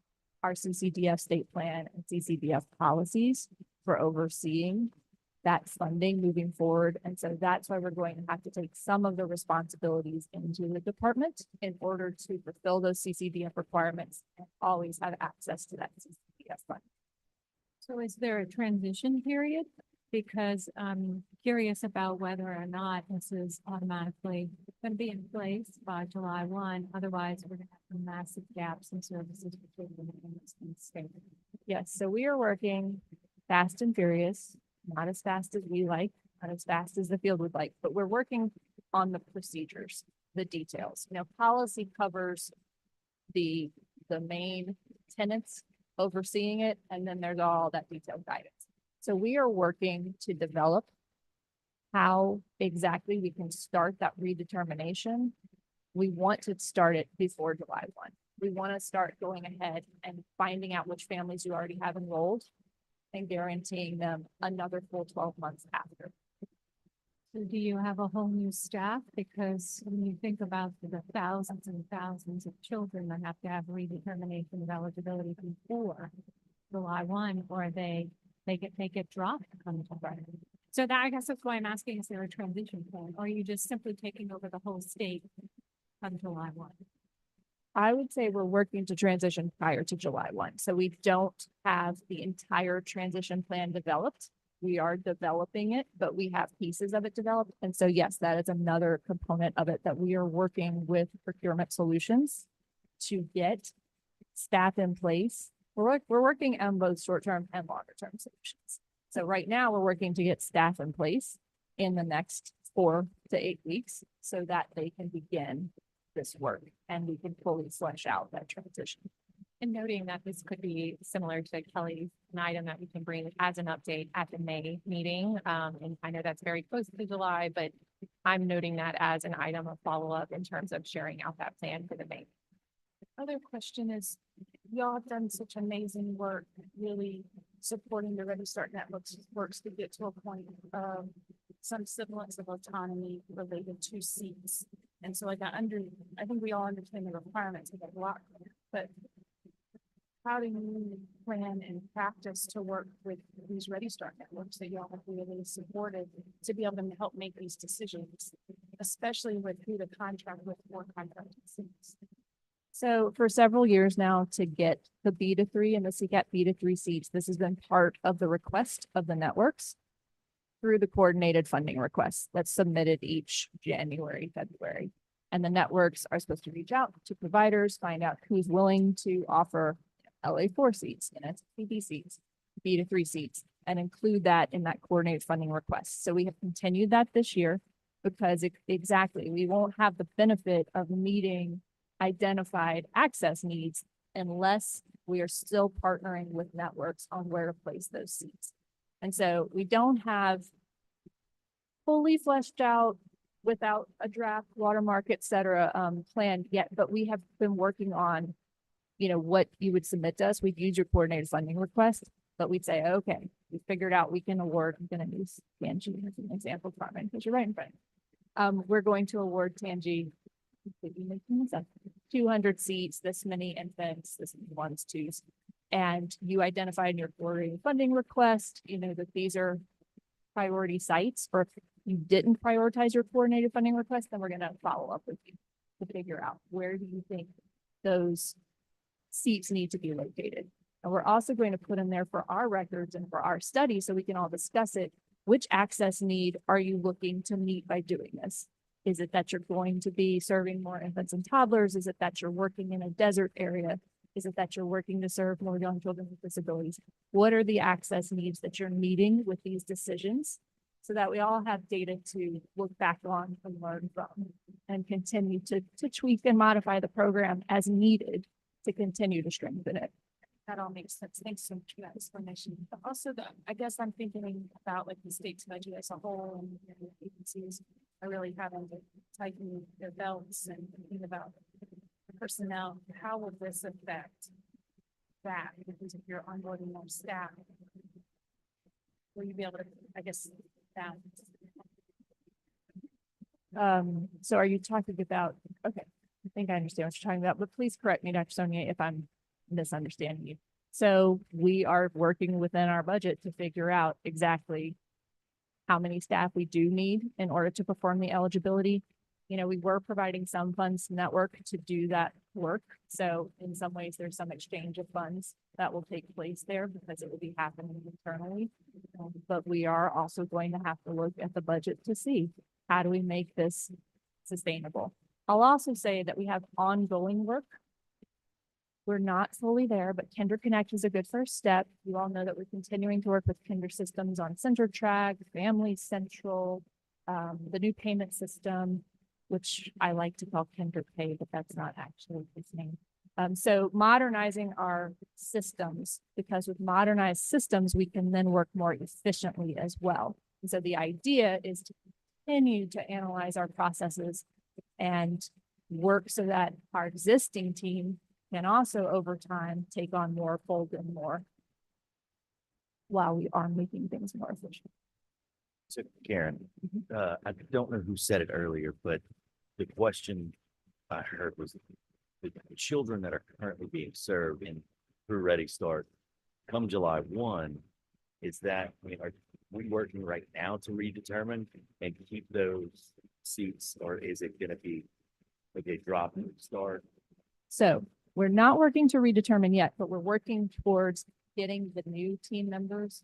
our CCDF state plan and CCDF policies for overseeing that funding moving forward. And so that's why we're going to have to take some of the responsibilities into the department in order to fulfill those CCDF requirements and always have access to that CCDF fund. So is there a transition period? Because I'm curious about whether or not this is automatically going to be in place by July 1. Otherwise, we're going to have massive gaps in services between the state. Yes, so we are working fast and furious, not as fast as we like, not as fast as the field would like, but we're working on the procedures, the details. You know, policy covers the main tenets overseeing it, and then there's all that detailed guidance. So we are working to develop how exactly we can start that redetermination. We want to start it before July 1. We want to start going ahead and finding out which families you already have enrolled and guaranteeing them another full 12 months after. So do you have a whole new staff? Because when you think about the thousands and thousands of children that have to have redetermination of eligibility before July 1, or they get dropped come to Friday. So that, I guess that's why I'm asking, is there a transition plan? Or are you just simply taking over the whole state come July 1? I would say we're working to transition prior to July 1. So we don't have the entire transition plan developed. We are developing it, but we have pieces of it developed. And so, yes, that is another component of it that we are working with procurement solutions to get staff in place. We're working on both short-term and longer-term solutions. So right now we're working to get staff in place in the next 4 to 8 weeks so that they can begin this work and we can fully flesh out that transition. And noting that this could be similar to Kelly's, an item that we can bring as an update at the May meeting. And I know that's very close to July, but I'm noting that as an item of follow-up in terms of sharing out that plan for the May. Other question is, y'all have done such amazing work, really supporting the Ready Start Networks works to get to a point of some semblance of autonomy related to seats. And so I think we all understand the requirements of the block, but how do you plan and practice to work with these Ready Start Networks that y'all have really supported to be able to help make these decisions, especially with who to contract with for contracted seats? So for several years now, to get the B2 and the CCAP B2 seats, this has been part of the request of the networks through the coordinated funding requests that's submitted each January, February. And the networks are supposed to reach out to providers, find out who's willing to offer LA4 seats, NSPB seats, B2 seats, and include that in that coordinated funding request. So we have continued that this year because exactly, we won't have the benefit of meeting identified access needs unless we are still partnering with networks on where to place those seats. And so we don't have fully fleshed out without a draft watermark, et cetera, plan yet, but we have been working on, what you would submit to us. We've used your coordinated funding request But we'd say, okay, we figured out we can award, I'm gonna use Tangi as an example, Carmen, because you're right in front. We're going to award Tangi completely making this up, 200 seats, this many infants, this many ones, twos. And you identified in your coordinated funding request, you know, that these are priority sites, or if you didn't prioritize your coordinated funding request, then we're gonna follow up with you to figure out where do you think those seats need to be located. And we're also going to put in there for our records and for our study, so we can all discuss it. Which access need are you looking to meet by doing this? Is it that you're going to be serving more infants and toddlers? Is it that you're working in a desert area? Is it that you're working to serve more young children with disabilities? What are the access needs that you're meeting with these decisions? So that we all have data to look back on and learn from, and continue to tweak and modify the program as needed to continue to strengthen it. That all makes sense. Thanks so much for that explanation. But also, I guess I'm thinking about like the state's budget as a whole, and the agencies are really having to tighten their belts and thinking about personnel. How will this affect that? Because if you're onboarding more staff, will you be able to, I guess, balance? So are you talking about, okay, I think I understand what you're talking about, but please correct me, Dr. Sonia, if I'm misunderstanding you. So we are working within our budget to figure out exactly how many staff we do need in order to perform the eligibility. You know, we were providing some funds to network to do that work. So in some ways, there's some exchange of funds that will take place there because it will be happening internally. But we are also going to have to look at the budget to see how do we make this sustainable. I'll also say that we have ongoing work. We're not fully there, but Kinder Connect is a good first step. You all know that we're continuing to work with Kinder Systems on Center Track, Family Central, the new payment system, which I like to call Kinder Pay, but that's not actually its name. So modernizing our systems, because with modernized systems, we can then work more efficiently as well. And so the idea is to continue to analyze our processes and work so that our existing team can also over time take on more, fold in more, while we are making things more efficient. So Karen, I don't know who said it earlier, but the question I heard was the children that are currently being served in through Ready Start come July 1, is that, I mean, are we working right now to redetermine and keep those seats, or is it gonna be like a drop and start? So we're not working to redetermine yet, but we're working towards getting the new team members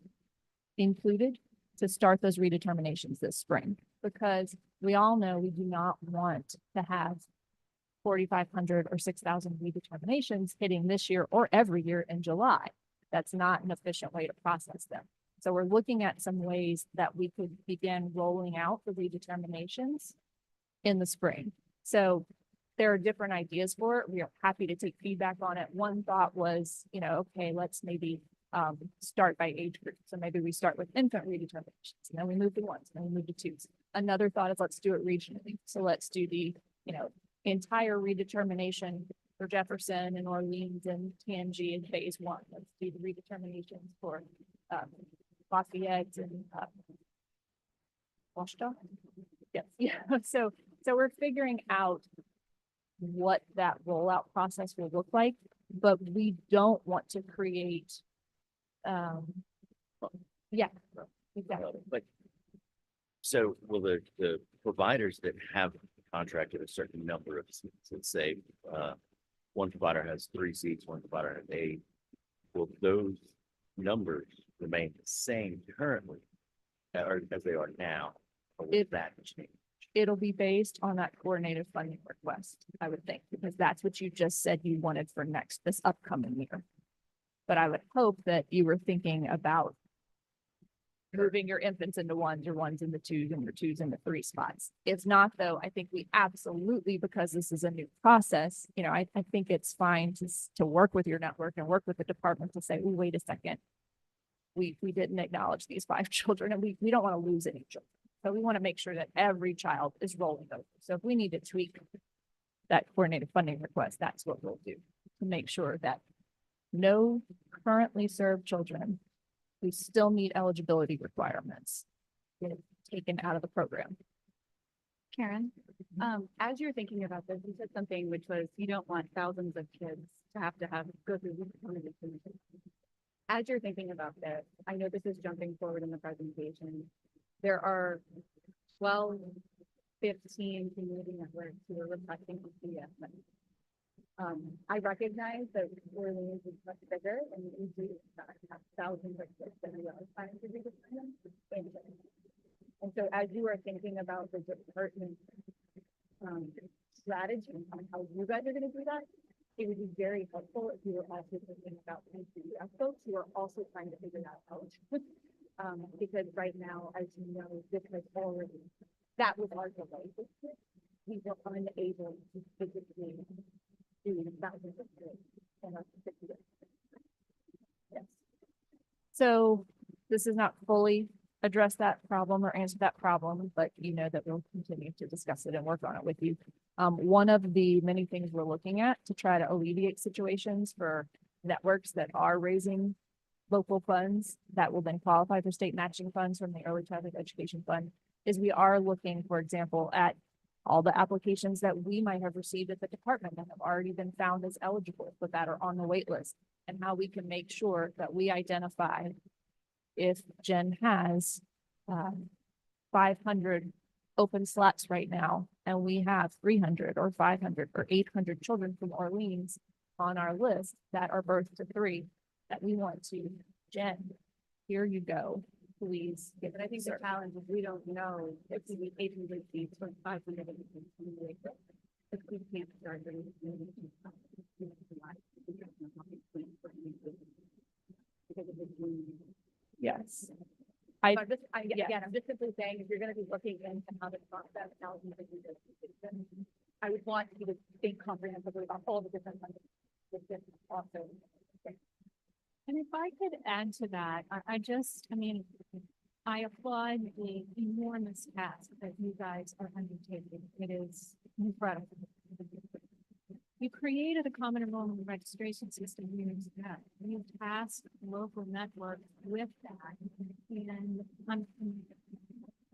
included to start those redeterminations this spring, because we all know we do not want to have 4,500 or 6,000 redeterminations hitting this year or every year in July. That's not an efficient way to process them. So we're looking at some ways that we could begin rolling out the redeterminations in the spring. So there are different ideas for it. We are happy to take feedback on it. One thought was, you know, okay, let's maybe start by age group. So maybe we start with infant redeterminations, and then we move to ones, and then we move to twos. Another thought is let's do it regionally. So let's do the, you know, entire redetermination for Jefferson and Orleans and Tangi in phase 1. Let's do the redeterminations for Lafayette and Washita. Yes, yeah. So we're figuring out what that rollout process will look like, but we don't want to create, yeah, exactly. But so will the providers that have contracted a certain number of seats, let's say, one provider has 3 seats, one provider has 8, will those numbers remain the same currently or as they are now? Or will that change? It'll be based on that coordinated funding request, I would think, because that's what you just said you wanted for this upcoming year. But I would hope that you were thinking about moving your infants into ones, your ones into twos, and your twos into 3 spots. If not, though, I think we absolutely, because this is a new process, you know, I think it's fine to work with your network and work with the department to say, oh, wait a second. We didn't acknowledge these 5 children, and we don't want to lose any children. So we want to make sure that every child is rolling over. So if we need to tweak that coordinated funding request, that's what we'll do to make sure that no currently served children we still meet eligibility requirements. Get taken out of the program. Karen, as you're thinking about this, you said something which was you don't want thousands of kids to go through these kind of experiences. As you're thinking about this, I know this is jumping forward in the presentation. There are 12, 15 community networks who are requesting ECCE money. I recognize that Orleans is much bigger and we do have thousands of kids that we are trying to do this plan. And so as you are thinking about the department strategy on how you guys are going to do that, it would be very helpful if you were also thinking about PCF folks who are also trying to figure that out. Because right now, as you know, this has already, that was our delay. We were unable to physically do thousands of kids in our particular. Yes. So this is not fully address that problem or answer that problem, but you know that we'll continue to discuss it and work on it with you. One of the many things we're looking at to try to alleviate situations for networks that are raising local funds that will then qualify for state matching funds from the Early Childhood Education Fund is we are looking, for example, at all the applications that we might have received at the department that have already been found as eligible, but that are on the wait list, and how we can make sure that we identify if Jen has 500 open slots right now, and we have 300 or 500 or 800 children from Orleans on our list that are birth to 3 that we want to, Jen, here you go, please. Yeah, but I think the challenge is we don't know if we need 800 seats or 500 if we can't start doing Yes. I'm just simply saying, if you're gonna be looking into how to process thousands of users, I would want you to think comprehensively about all the different funding. Also. And if I could add to that, I mean, I applaud the enormous task that you guys are undertaking. It is incredible. You created a common enrollment registration system years ago. You tasked local networks with that. And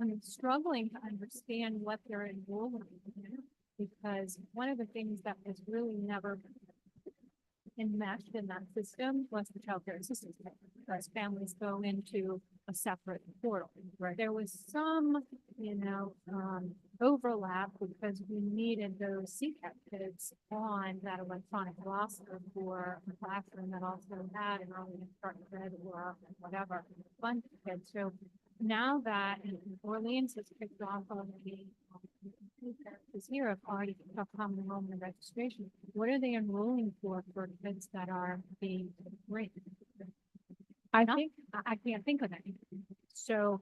I'm struggling to understand what they're enrolling in, because one of the things that was really never enmeshed in that system was the child care assistance program, because families go into a separate portal. Right. There was some, overlap because we needed those CCAP kids on that electronic roster for a classroom that also had an early start grade or whatever fun kids. So now that Orleans has picked off on the this year of already common enrollment registration, what are they enrolling for kids that are being ranked? I can't think of any. So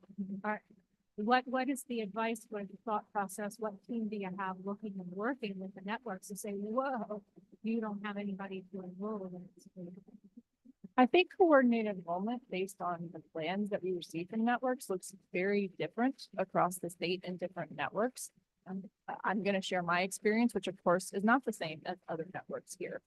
what is the advice, what is the thought process? What team do you have looking and working with the networks to say, whoa, you don't have anybody to enroll in? I think coordinated enrollment based on the plans that we receive from networks looks very different across the state and different networks. I'm going to share my experience, which of course is not the same as other networks here.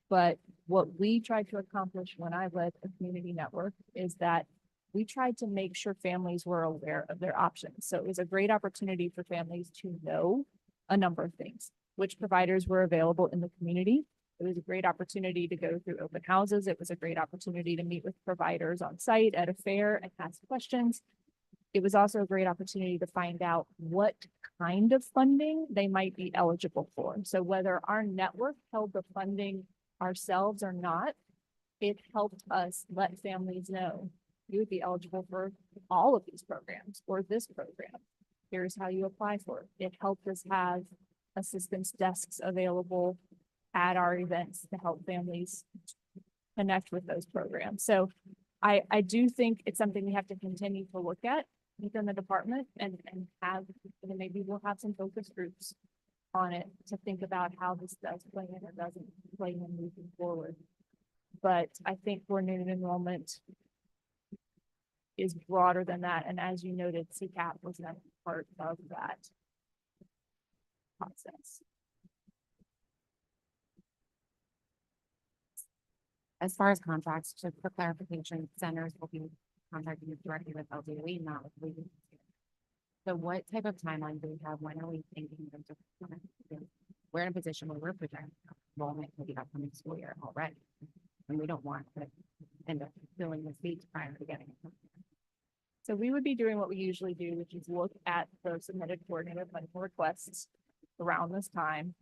But what we tried to accomplish when I led a community network is that we tried to make sure families were aware of their options. So it was a great opportunity for families to know a number of things, which providers were available in the community. It was a great opportunity to go through open houses. It was a great opportunity to meet with providers on site at a fair and ask questions. It was also a great opportunity to find out what kind of funding they might be eligible for. So whether our network held the funding ourselves or not, it helped us let families know you would be eligible for all of these programs or this program. Here's how you apply for it. It helped us have assistance desks available at our events to help families connect with those programs. So I do think it's something we have to continue to look at within the department and have, and maybe we'll have some focus groups on it to think about how this does play in or doesn't play in moving forward. But I think coordinated enrollment is broader than that. And as you noted, CCAP was not part of that process. As far as contracts, just for clarification, centers will be contacting directly with LDOE, not with legal. So what type of timeline do we have? When are we thinking in terms of, we're in a position where we're projecting enrollment for the upcoming school year already. And we don't want to end up filling the seats prior to getting it. So we would be doing what we usually do, which is look at the submitted coordinated medical requests around this time.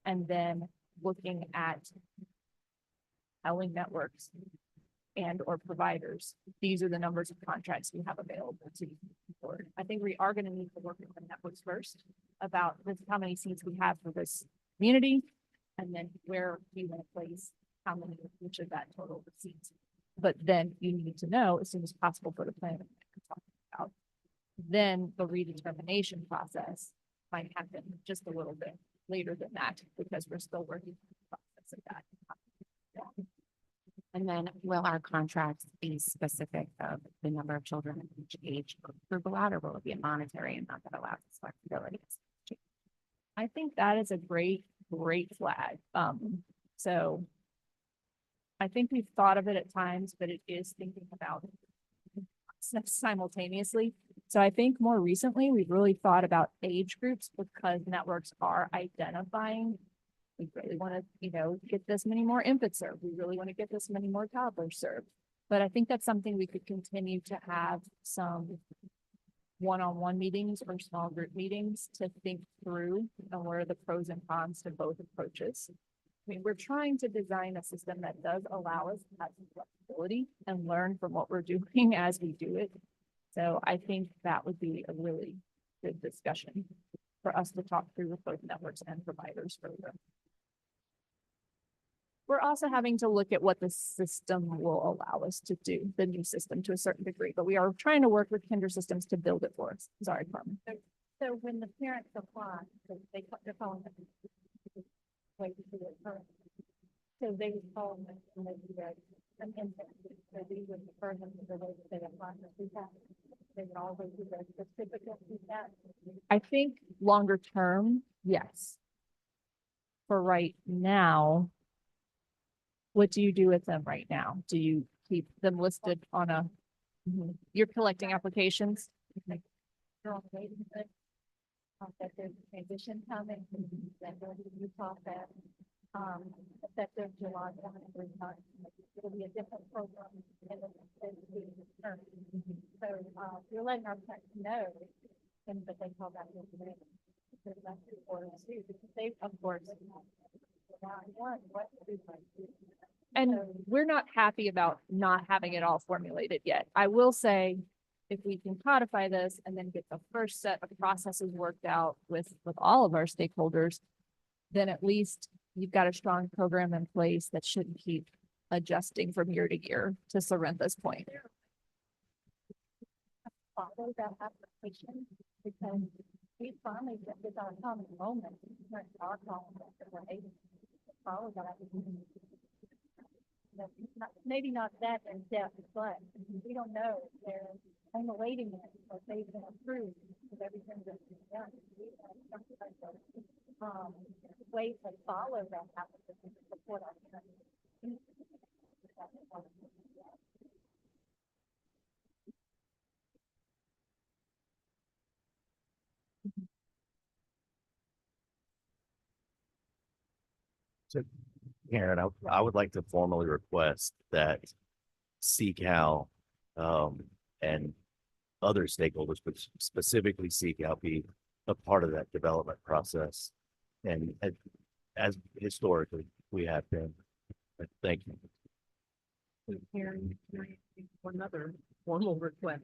And then looking at telling networks and or providers, these are the numbers of contracts we have available to board. I think we are going to need to work with the networks first about this, how many seats we have for this community. And then where do you want to place how many of each of that total of seats. But then you need to know as soon as possible for the plan that we're talking about. Then the redetermination process might happen just a little bit later than that because we're still working on the process of that. And then will our contracts be specific of the number of children at each age group allowed, or will it be a monetary amount that allows us flexibility? I think that is a great flag. So I think we've thought of it at times, but it is thinking about it simultaneously. So I think more recently, we've really thought about age groups because networks are identifying. We really want to, get this many more infants served. We really want to get this many more toddlers served. But I think that's something we could continue to have some one-on-one meetings or small group meetings to think through and what are the pros and cons to both approaches. I mean, we're trying to design a system that does allow us to have some flexibility and learn from what we're doing as we do it. So I think that would be a really good discussion for us to talk through with both networks and providers further. We're also having to look at what the system will allow us to do, the new system to a certain degree, but we are trying to work with Kinder Systems to build it for us. Sorry, Carmen. So when the parents apply, they're calling them. So they would call them and they would an infant. So we would refer them to the way that they apply for CPAP. They would always do their certificate CPAP. I think longer term, yes. For right now, what do you do with them right now? Do you keep them listed on a, you're collecting applications? They're on the waiting list. That there's a transition coming, that you talk that, effective July 1, it'll be a different program. And so, we're letting our parents know, but they call that information. Because that's important too, because they, of course, And we're not happy about not having it all formulated yet. I will say, if we can codify this and then get the first set of processes worked out with all of our stakeholders, then at least you've got a strong program in place that shouldn't keep adjusting from year to year, to Sorrentha's point. Follow that application because we finally get with our common enrollment. Our common that we're able to follow that application. Maybe not that in depth, but we don't know if they're on the waiting list or they've been approved with everything that's been done. Ways to follow that application to support our parents. So, Karen, I would like to formally request that CCAL and other stakeholders, but specifically CCAL, be a part of that development process. And as historically we have been. Thank you. Karen, another formal request,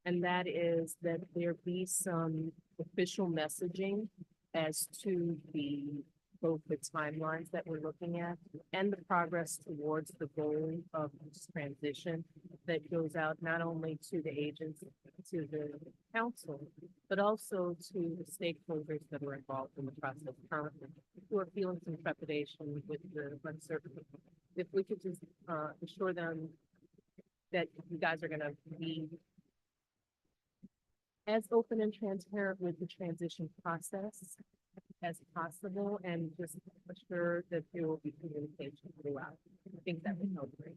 and that is that there be some official messaging as to both the timelines that we're looking at and the progress towards the goal of this transition that goes out not only to the agents, to the council, but also to the stakeholders that are involved in the process currently, who are feeling some trepidation with the uncertainty. If we could just assure them that you guys are going to be as open and transparent with the transition process as possible, and just assure that there will be communication throughout. I think that would help great.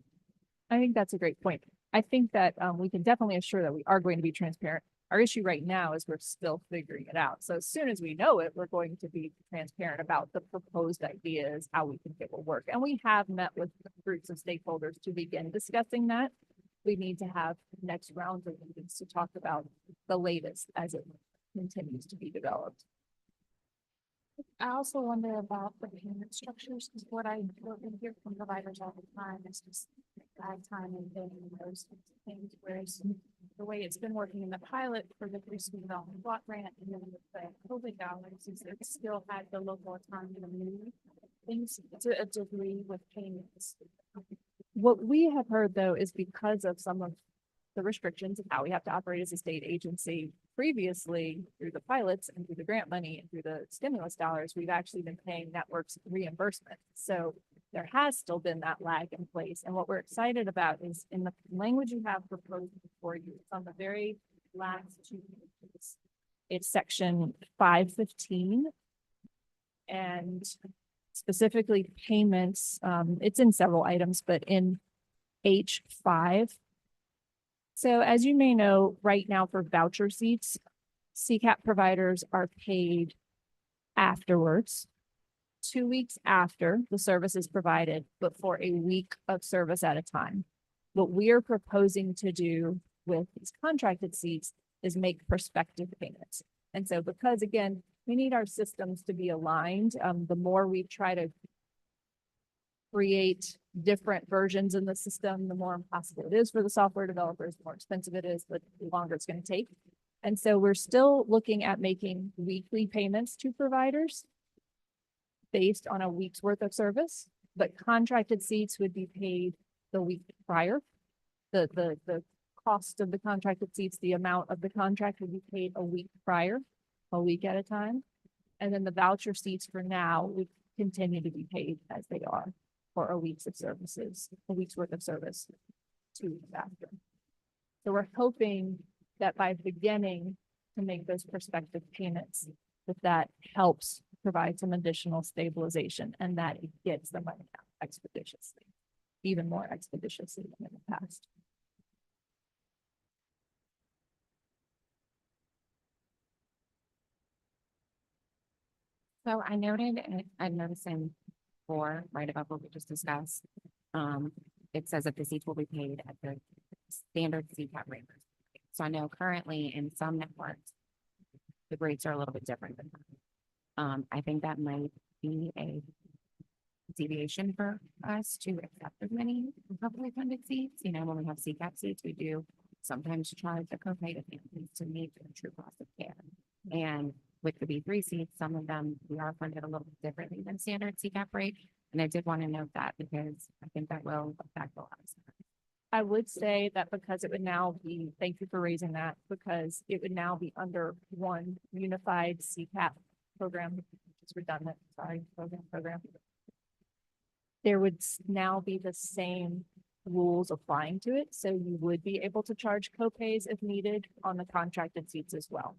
I think that's a great point. I think that we can definitely assure that we are going to be transparent. Our issue right now is we're still figuring it out. So as soon as we know it, we're going to be transparent about the proposed ideas, how we think it will work. And we have met with groups of stakeholders to begin discussing that. We need to have next rounds of meetings to talk about the latest as it continues to be developed. I also wonder about the payment structures, because what I hear from providers all the time is just bad time and billing and those types of things, whereas the way it's been working in the pilot for the preschool development block grant and then with the COVID dollars is it still had the local autonomy to move things to a degree with payments. What we have heard though is because of some of the restrictions of how we have to operate as a state agency previously through the pilots and through the grant money and through the stimulus dollars, we've actually been paying networks reimbursement. So there has still been that lag in place. And what we're excited about is in the language you have proposed before you, it's on the very last two pages. It's section 515. And specifically payments, it's in several items, but in H5. So as you may know, right now for voucher seats, CCAP providers are paid afterwards, 2 weeks after the service is provided, but for a week of service at a time. What we are proposing to do with these contracted seats is make prospective payments. And so because again, we need our systems to be aligned, the more we try to create different versions in the system, the more impossible it is for the software developers, the more expensive it is, but the longer it's going to take. And so we're still looking at making weekly payments to providers based on a week's worth of service, but contracted seats would be paid the week prior. The cost of the contracted seats, the amount of the contract would be paid a week prior, a week at a time. And then the voucher seats for now would continue to be paid as they are for a week's of services, a week's worth of service 2 weeks after. So we're hoping that by beginning to make those prospective payments, that helps provide some additional stabilization and that it gets the money out expeditiously, even more expeditiously than in the past. So I noted, and I noticed in 4, right above what we just discussed, it says that the seats will be paid at the standard CCAP rate. So I know currently in some networks, the rates are a little bit different than that. I think that might be a deviation for us to accept as many publicly funded seats. You know, when we have CCAP seats, we do sometimes charge a copay to families to meet the true cost of care. And with the B3 seats, some of them, we are funded a little bit differently than standard CCAP rate. And I did want to note that because I think that will affect a lot of stuff. I would say that because it would now be, thank you for raising that, because it would now be under one unified CCAP program. It's redundant, sorry, program. There would now be the same rules applying to it. So you would be able to charge copays if needed on the contracted seats as well.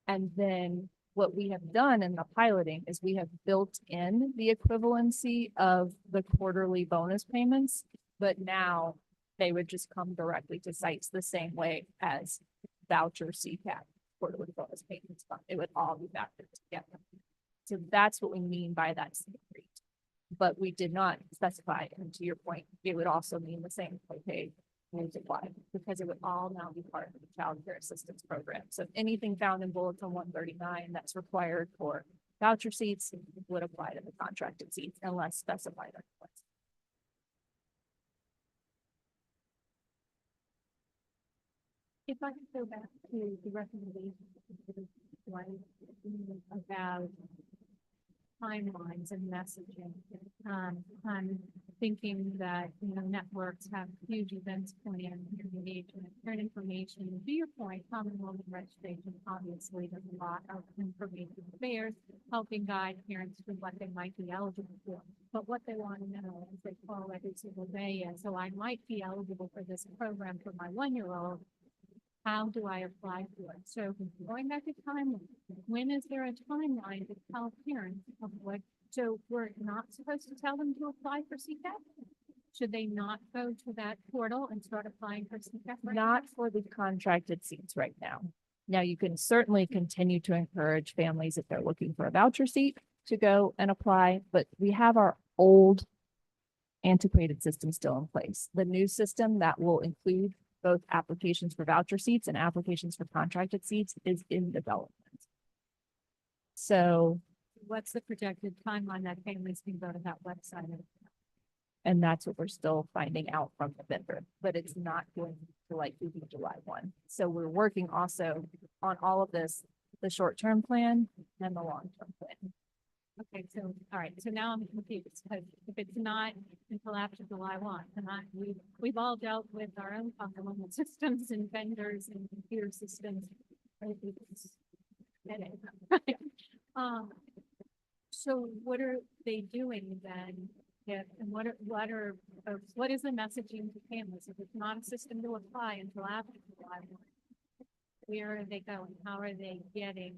And then what we have done in the piloting is we have built in the equivalency of the quarterly bonus payments, but now they would just come directly to sites the same way as voucher CCAP quarterly bonus payments. It would all be factored together. So that's what we mean by that same rate. But we did not specify, and to your point, it would also mean the same copay multiplied because it would all now be part of the child care assistance program. So anything found in Bulletin 139 that's required for voucher seats would apply to the contracted seats unless specified otherwise. If I could go back to the recommendation about timelines and messaging. I'm thinking that, you know, networks have huge events planned, engagement, current information. To your point, common enrollment registration, obviously, there's a lot of information there, helping guide parents to what they might be eligible for. But what they want to know is they call every single day, and so I might be eligible for this program for my 1-year-old. How do I apply for it? So going back to timeline, when is there a timeline to tell parents of what? So we're not supposed to tell them to apply for CCAP? Should they not go to that portal and start applying for CCAP? right Not for the contracted seats right now. Now, you can certainly continue to encourage families if they're looking for a voucher seat to go and apply, but we have our old antiquated system still in place. The new system that will include both applications for voucher seats and applications for contracted seats is in development. So, What's the projected timeline that families can go to that website? and that's what we're still finding out from the vendor, but it's not going to likely be July 1. So we're working also on all of this, the short-term plan and the long-term plan. Okay, so, all right, so now I'm confused, because if it's not until after July 1, and we've all dealt with our own complement systems and vendors and computer systems. Right? It's headache, right? So what are they doing then? Yeah, and what is the messaging to families? If it's not a system to apply until after July 1, where are they going? How are they getting?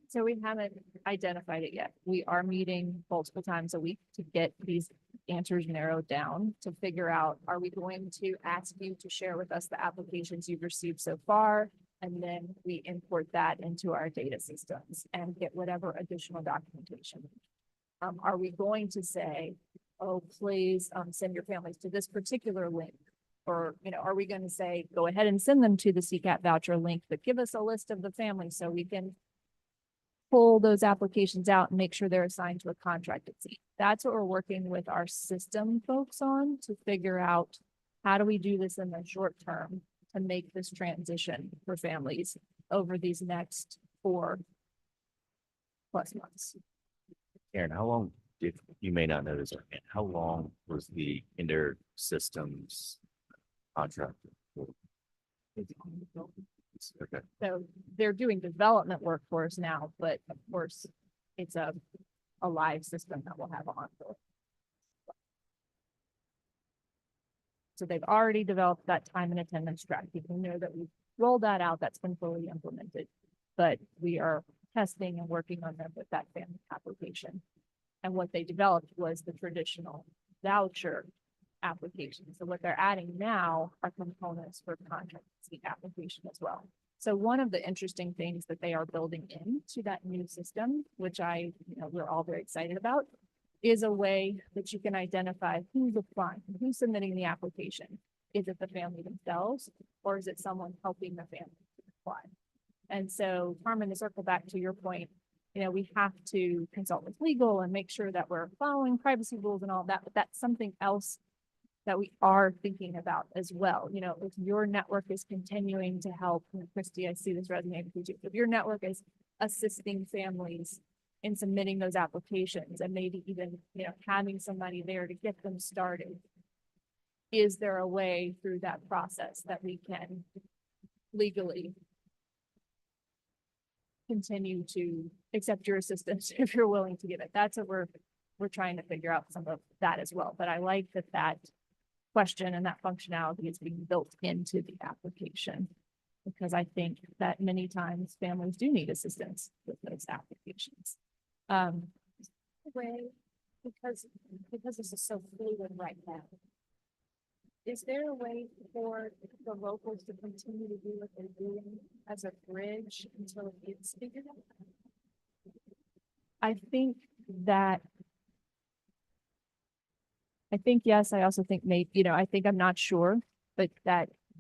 So we haven't identified it yet. We are meeting multiple times a week to get these answers narrowed down to figure out, are we going to ask you to share with us the applications you've received so far? And then we import that into our data systems and get whatever additional documentation. Are we going to say, oh, please, send your families to this particular link? Or, are we going to say, go ahead and send them to the CCAP voucher link, but give us a list of the families so we can pull those applications out and make sure they're assigned to a contracted seat. That's what we're working with our system folks on to figure out, how do we do this in the short term to make this transition for families over these next 4+ months. Karen, how long did, you may not know this, offhand, how long was the inter-systems contract? Okay, So they're doing development work for us now, but of course, it's a live system that will have on. So they've already developed that time and attendance tracking. We know that we've rolled that out. That's been fully implemented. But we are testing and working on them with that family application. And what they developed was the traditional voucher application. So what they're adding now are components for contract seat application as well. So one of the interesting things that they are building into that new system, which we're all very excited about, is a way that you can identify who's applying, who's submitting the application. Is it the family themselves, or is it someone helping the family to apply? And so, Carmen, to circle back to your point, we have to consult with legal and make sure that we're following privacy rules and all that, but that's something else that we are thinking about as well. If your network is continuing to help, and Christy, I see this resonating with you. If your network is assisting families in submitting those applications and maybe even, having somebody there to get them started, is there a way through that process that we can legally continue to accept your assistance if you're willing to give it? That's what we're trying to figure out some of that as well. But I like that question and that functionality is being built into the application, because I think that many times families do need assistance with those applications. Way, because this is so fluid right now. Is there a way for the locals to continue to do what they're doing as a bridge until it gets figured out? I think yes. I also think maybe, I think I'm not sure, but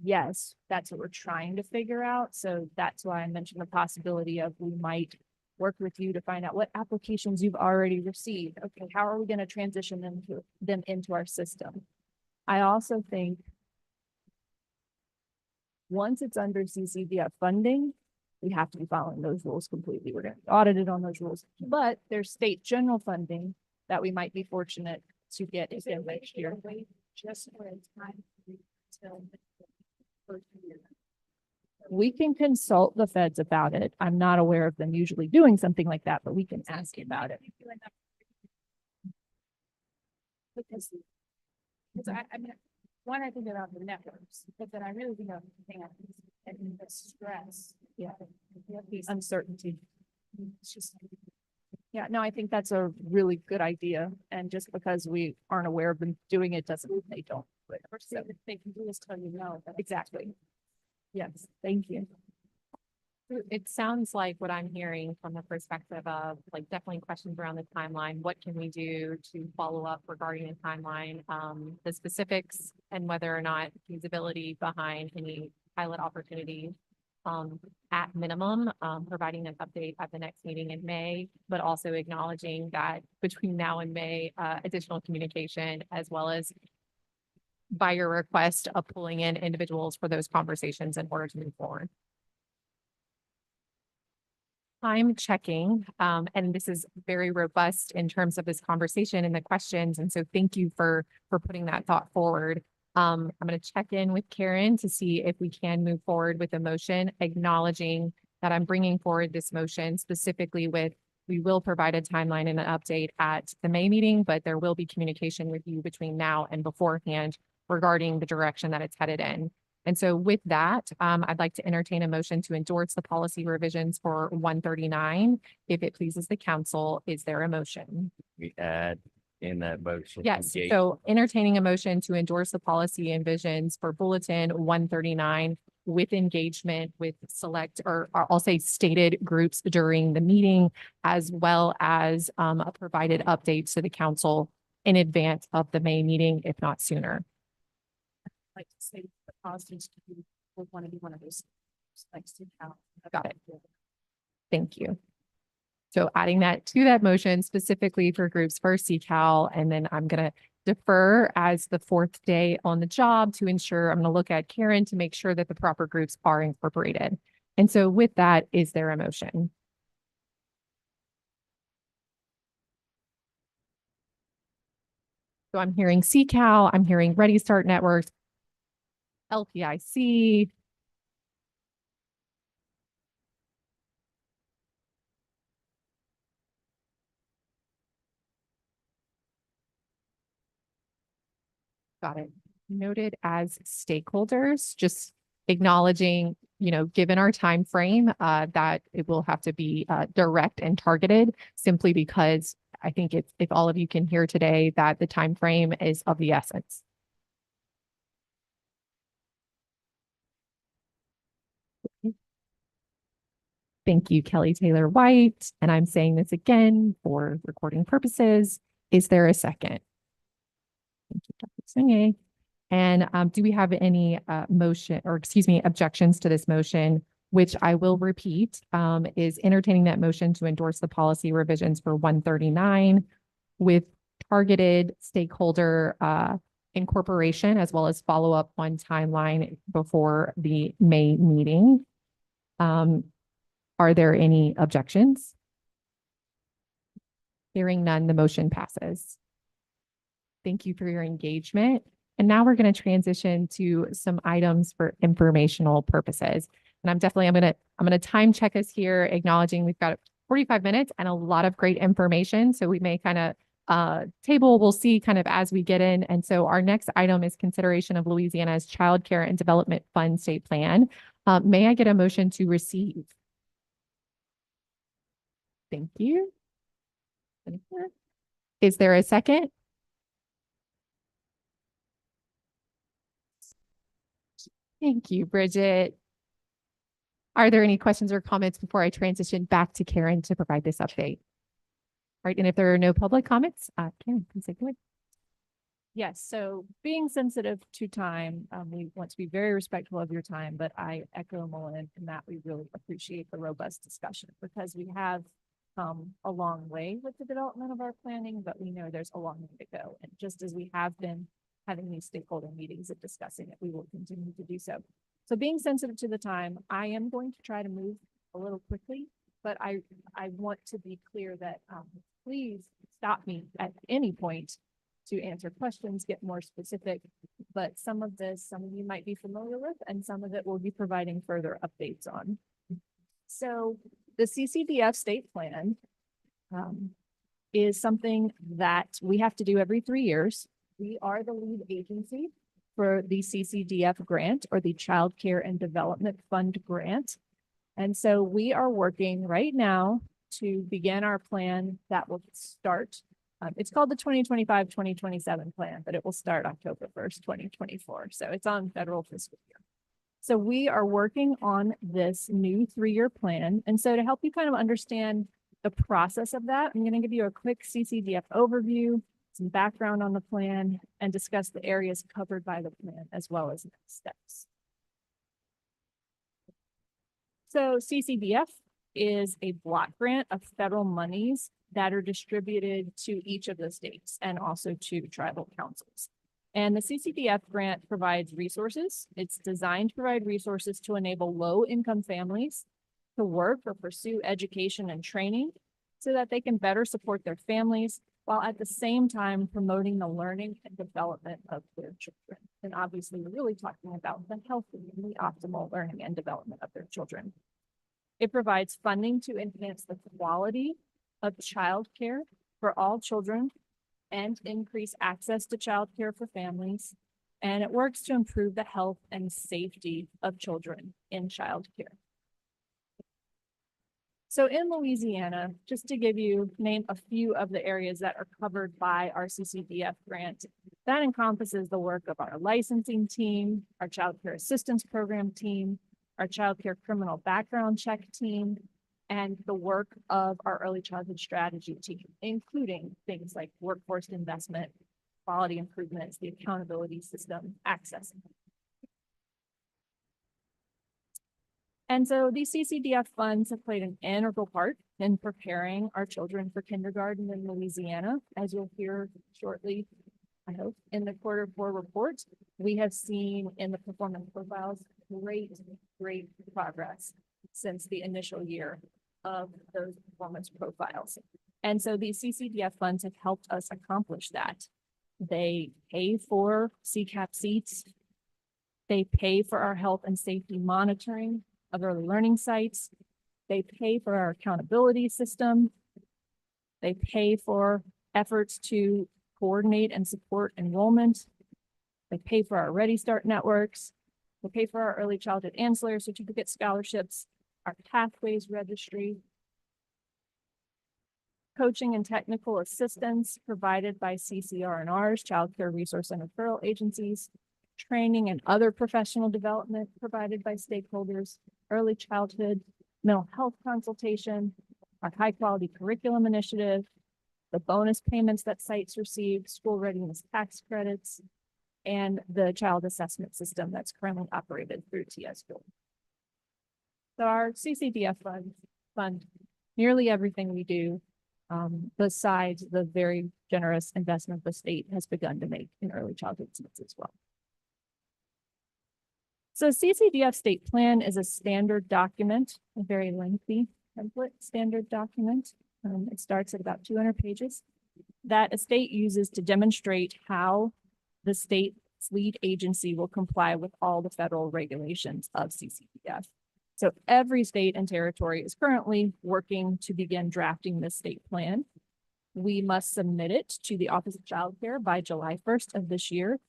yes, that's what we're trying to figure out. So that's why I mentioned the possibility of we might work with you to find out what applications you've already received. Okay, how are we going to transition them into our system? I also think once it's under CCDF funding, we have to be following those rules completely. We're going to be audited on those rules, but there's state general funding that we might be fortunate to get again next year. Just for a time until the first year. We can consult the feds about it. I'm not aware of them usually doing something like that, but we can ask about it. Because I mean, one, I think about the networks, but then I really think about the stress. Yeah. The uncertainty. It's just, Yeah, no, I think that's a really good idea. And just because we aren't aware of them doing it doesn't mean they don't. do it. So, They can do is tell you no. exactly. Yes, thank you. It sounds like what I'm hearing from the perspective of like definitely questions around the timeline. What can we do to follow up regarding the timeline? The specifics and whether or not feasibility behind any pilot opportunities. At minimum, providing an update at the next meeting in May, but also acknowledging that between now and May, additional communication as well as by your request of pulling in individuals for those conversations in order to move forward. Time checking, and this is very robust in terms of this conversation and the questions. And so thank you for putting that thought forward. I'm going to check in with Karen to see if we can move forward with a motion, acknowledging that I'm bringing forward this motion specifically with, we will provide a timeline and an update at the May meeting, but there will be communication with you between now and beforehand regarding the direction that it's headed in. And so with that, I'd like to entertain a motion to endorse the policy revisions for 139. If it pleases the council, is there a motion? We add in that motion. Yes, engage- so entertaining a motion to endorse the policy and visions for Bulletin 139 with engagement with select, or I'll say stated groups during the meeting, as well as a provided updates to the council in advance of the May meeting, if not sooner. Like to say the positives would want to be one of those. Like to count. Got it. Thank you. So adding that to that motion specifically for groups for CCAL, and then I'm going to defer as the fourth day on the job to ensure, I'm going to look at Karen to make sure that the proper groups are incorporated. And so with that, is there a motion? So I'm hearing CCAL, I'm hearing Ready Start Networks, LPIC. Got it. Noted as stakeholders, just acknowledging, given our time frame, that it will have to be direct and targeted simply because I think if all of you can hear today that the time frame is of the essence. Thank you, Kelly Taylor White. And I'm saying this again for recording purposes. Is there a second? Thank you, Dr. Singe. And do we have any objections to this motion, which I will repeat, is entertaining that motion to endorse the policy revisions for 139 with targeted stakeholder incorporation, as well as follow up on timeline before the May meeting. Are there any objections? Hearing none, the motion passes. Thank you for your engagement. And now we're going to transition to some items for informational purposes. And I'm going to time check us here, acknowledging we've got 45 minutes and a lot of great information. So we may kind of we'll see kind of as we get in. And so our next item is consideration of Louisiana's Child Care and Development Fund State Plan. May I get a motion to receive? Thank you. Is there a second? Thank you, Bridget. Are there any questions or comments before I transition back to Karen to provide this update? All right, and if there are no public comments, Karen, please take it away. Yes, so being sensitive to time, we want to be very respectful of your time, but I echo Mullen in that we really appreciate the robust discussion because we have come a long way with the development of our planning, but we know there's a long way to go. And just as we have been having these stakeholder meetings and discussing it, we will continue to do so. So being sensitive to the time, I am going to try to move a little quickly, but I want to be clear that please stop me at any point to answer questions, get more specific, but some of you might be familiar with, and some of it we'll be providing further updates on. So the CCDF state plan is something that we have to do every 3 years. We are the lead agency for the CCDF grant, or the Child Care and Development Fund grant. And so we are working right now to begin our plan that will start. It's called the 2025-2027 plan, but it will start October 1st, 2024. So it's on federal fiscal year. So we are working on this new 3-year plan. And so to help you kind of understand the process of that, I'm going to give you a quick CCDF overview, some background on the plan, and discuss the areas covered by the plan as well as next steps. So CCDF is a block grant of federal monies that are distributed to each of the states and also to tribal councils. And the CCDF grant provides resources. It's designed to provide resources to enable low-income families to work or pursue education and training so that they can better support their families while at the same time promoting the learning and development of their children. And obviously, we're really talking about the healthy and the optimal learning and development of their children. It provides funding to enhance the quality of childcare for all children and increase access to childcare for families. And it works to improve the health and safety of children in childcare. So in Louisiana, just to name a few of the areas that are covered by our CCDF grant, that encompasses the work of our licensing team, our child care assistance program team, our child care criminal background check team, and the work of our early childhood strategy team, including things like workforce investment, quality improvements, the accountability system, access. And so these CCDF funds have played an integral part in preparing our children for kindergarten in Louisiana. As you'll hear shortly, I hope, in the Q4 report, we have seen in the performance profiles great progress since the initial year of those performance profiles. And so these CCDF funds have helped us accomplish that. They pay for CCAP seats. They pay for our health and safety monitoring of early learning sites. They pay for our accountability system. They pay for efforts to coordinate and support enrollment. They pay for our Ready Start networks. They pay for our early childhood ancillary certificate scholarships, our pathways registry, coaching and technical assistance provided by CCR&Rs, Child Care Resource and Referral Agencies, training and other professional development provided by stakeholders, early childhood, mental health consultation, our high quality curriculum initiative, the bonus payments that sites receive, school readiness tax credits, and the child assessment system that's currently operated through TSGO. So our CCDF fund nearly everything we do, besides the very generous investment the state has begun to make in early childhood seats as well. So CCDF state plan is a standard document, a very lengthy template standard document. It starts at about 200 pages that a state uses to demonstrate how the state's lead agency will comply with all the federal regulations of CCDF. So every state and territory is currently working to begin drafting this state plan. We must submit it to the Office of Child Care by July 1st of this year.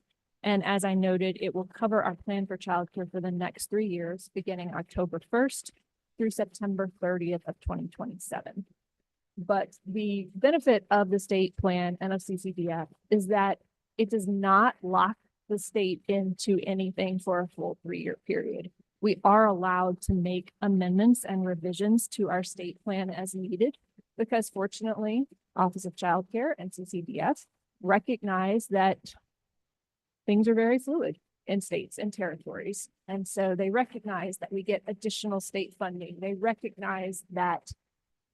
And as I noted, it will cover our plan for childcare for the next 3 years, beginning October 1st through September 30th of 2027. But the benefit of the state plan and of CCDF is that it does not lock the state into anything for a full 3-year period. We are allowed to make amendments and revisions to our state plan as needed, because fortunately, Office of Child Care and CCDF recognize that things are very fluid in states and territories. And so they recognize that we get additional state funding. They recognize that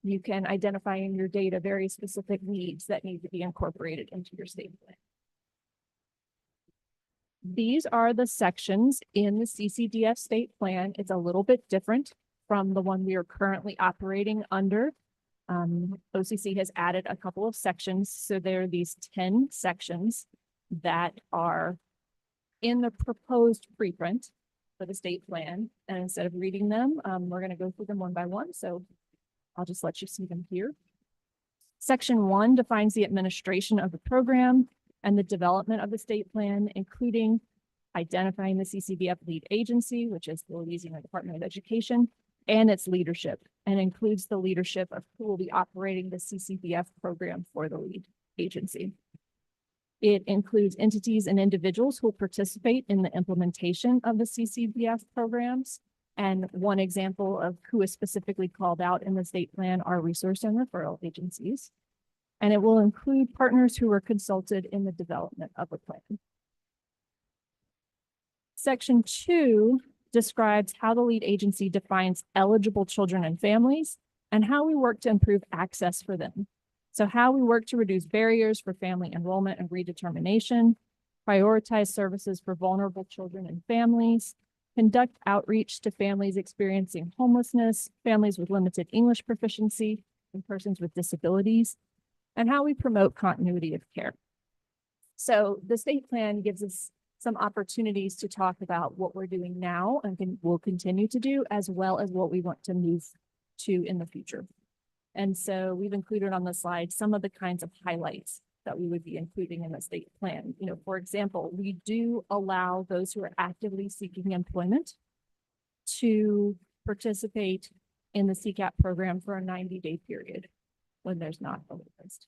you can identify in your data very specific needs that need to be incorporated into your state plan. These are the sections in the CCDF state plan. It's a little bit different from the one we are currently operating under. OCC has added a couple of sections. So there are these 10 sections that are in the proposed preprint for the state plan. And instead of reading them, we're going to go through them one by one. So I'll just let you see them here. Section 1 defines the administration of the program and the development of the state plan, including identifying the CCDF lead agency, which is the Louisiana Department of Education, and its leadership, and includes the leadership of who will be operating the CCDF program for the lead agency. It includes entities and individuals who will participate in the implementation of the CCDF programs. And one example of who is specifically called out in the state plan are resource and referral agencies. And it will include partners who were consulted in the development of a plan. Section 2 describes how the lead agency defines eligible children and families and how we work to improve access for them. So how we work to reduce barriers for family enrollment and redetermination, prioritize services for vulnerable children and families, conduct outreach to families experiencing homelessness, families with limited English proficiency, and persons with disabilities, and how we promote continuity of care. So the state plan gives us some opportunities to talk about what we're doing now and will continue to do, as well as what we want to move to in the future. And so we've included on the slide some of the kinds of highlights that we would be including in the state plan. You know, for example, we do allow those who are actively seeking employment to participate in the CCAP program for a 90-day period when there's not a wait list.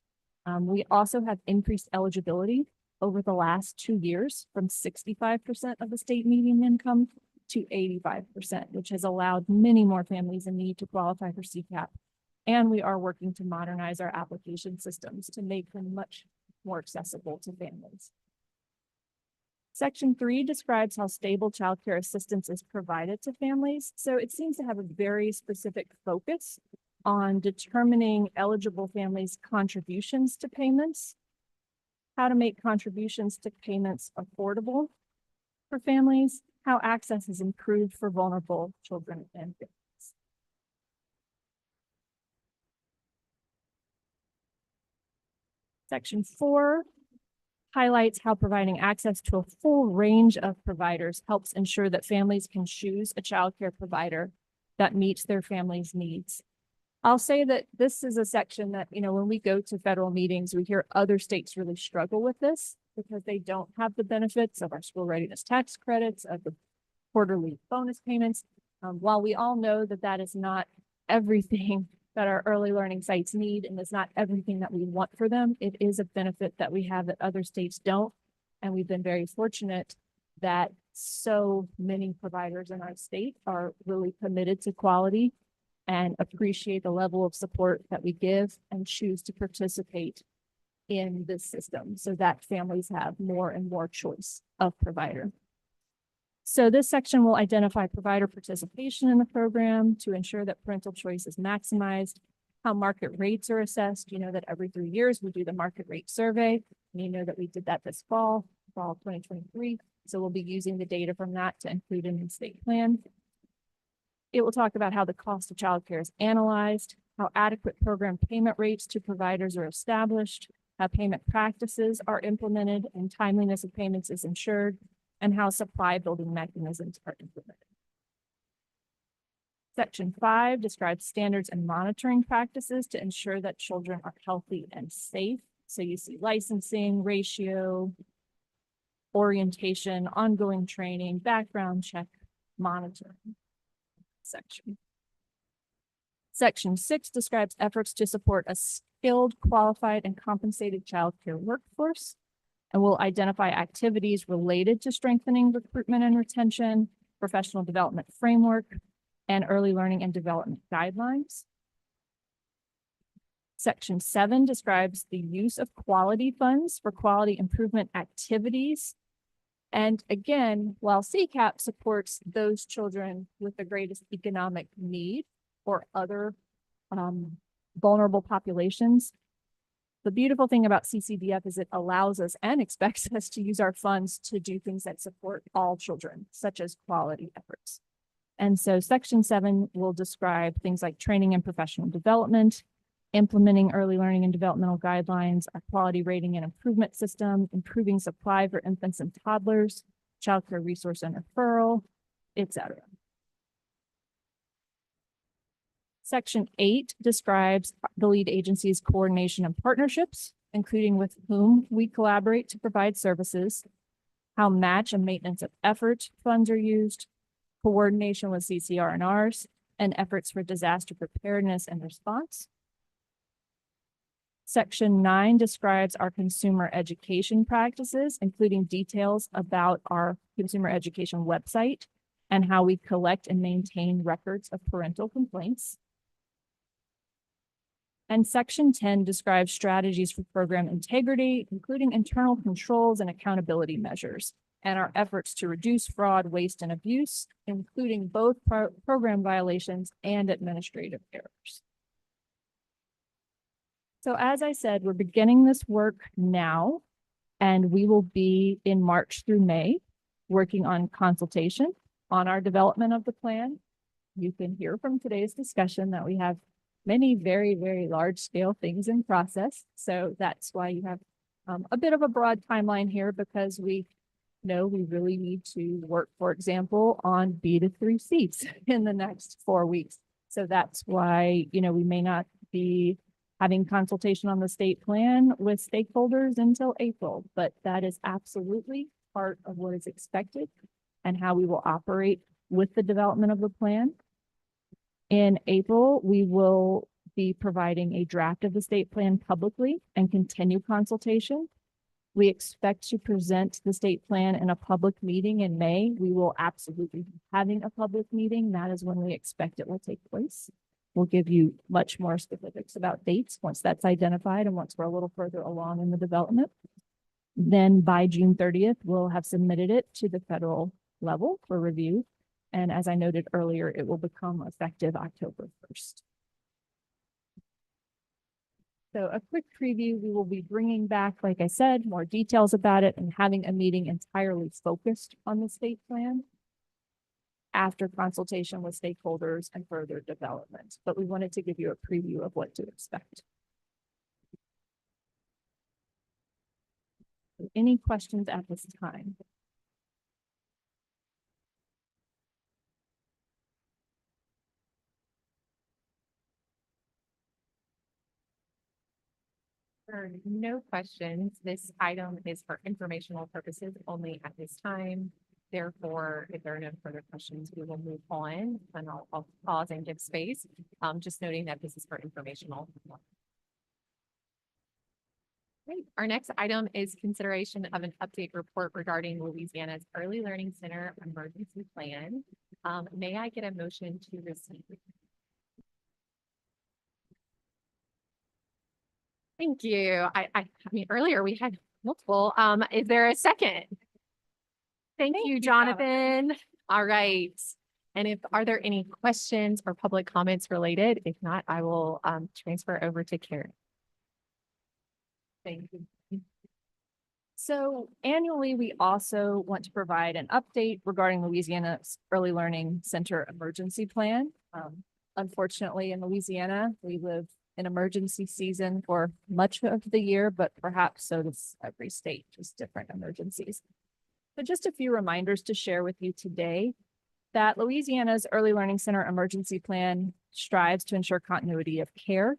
We also have increased eligibility over the last 2 years from 65% of the state median income to 85%, which has allowed many more families in need to qualify for CCAP. And we are working to modernize our application systems to make them much more accessible to families. Section 3 describes how stable childcare assistance is provided to families. So it seems to have a very specific focus on determining eligible families' contributions to payments, how to make contributions to payments affordable for families, how access is improved for vulnerable children and families. Section 4 highlights how providing access to a full range of providers helps ensure that families can choose a childcare provider that meets their family's needs. I'll say that this is a section that, you know, when we go to federal meetings, we hear other states really struggle with this because they don't have the benefits of our school readiness tax credits, of the quarterly bonus payments. While we all know that that is not everything that our early learning sites need, and it's not everything that we want for them, it is a benefit that we have that other states don't. And we've been very fortunate that so many providers in our state are really committed to quality and appreciate the level of support that we give and choose to participate in this system so that families have more and more choice of provider. So this section will identify provider participation in the program to ensure that parental choice is maximized, how market rates are assessed. You know that every 3 years we do the market rate survey. And you know that we did that this fall 2023. So we'll be using the data from that to include in the state plan. It will talk about how the cost of childcare is analyzed, how adequate program payment rates to providers are established, how payment practices are implemented and timeliness of payments is ensured, and how supply building mechanisms are implemented. Section 5 describes standards and monitoring practices to ensure that children are healthy and safe. So you see licensing, ratio, orientation, ongoing training, background check, monitoring. Section 6 describes efforts to support a skilled, qualified, and compensated childcare workforce, and will identify activities related to strengthening recruitment and retention, professional development framework, and early learning and development guidelines. Section 7 describes the use of quality funds for quality improvement activities. And again, while CCAP supports those children with the greatest economic need or other vulnerable populations, the beautiful thing about CCDF is it allows us and expects us to use our funds to do things that support all children, such as quality efforts. And so Section 7 will describe things like training and professional development, implementing early learning and developmental guidelines, our quality rating and improvement system, improving supply for infants and toddlers, childcare resource and referral, etc. Section 8 describes the lead agency's coordination and partnerships, including with whom we collaborate to provide services, how match and maintenance of effort funds are used, coordination with CCR&Rs, and efforts for disaster preparedness and response. Section 9 describes our consumer education practices, including details about our consumer education website and how we collect and maintain records of parental complaints. And Section 10 describes strategies for program integrity, including internal controls and accountability measures, and our efforts to reduce fraud, waste, and abuse, including both program violations and administrative errors. So as I said, we're beginning this work now, and we will be in March through May working on consultation on our development of the plan. You can hear from today's discussion that we have many very, very large scale things in process. So that's why you have a bit of a broad timeline here, because we know we really need to work, for example, on B to 3 seats in the next 4 weeks. So that's why, we may not be having consultation on the state plan with stakeholders until April, but that is absolutely part of what is expected and how we will operate with the development of the plan. In April, we will be providing a draft of the state plan publicly and continue consultation. We expect to present the state plan in a public meeting in May. We will absolutely be having a public meeting. That is when we expect it will take place. We'll give you much more specifics about dates once that's identified and once we're a little further along in the development. Then by June 30th, we'll have submitted it to the federal level for review. And as I noted earlier, it will become effective October 1st. So a quick preview, we will be bringing back, like I said, more details about it and having a meeting entirely focused on the state plan after consultation with stakeholders and further development. But we wanted to give you a preview of what to expect. Any questions at this time? There are no questions. This item is for informational purposes only at this time. Therefore, if there are no further questions, we will move on, and I'll pause and give space. Just noting that this is for informational. Great. Our next item is consideration of an update report regarding Louisiana's Early Learning Center Emergency Plan. May I get a motion to receive? Thank you. I mean, earlier we had multiple. Is there a second? Thank you, Jonathan. All right. And are there any questions or public comments related? If not, I will transfer over to Karen. Thank you. So annually, we also want to provide an update regarding Louisiana's Early Learning Center Emergency Plan. Unfortunately, in Louisiana, we live in emergency season for much of the year, but perhaps so does every state, just different emergencies. So just a few reminders to share with you today that Louisiana's Early Learning Center Emergency Plan strives to ensure continuity of care,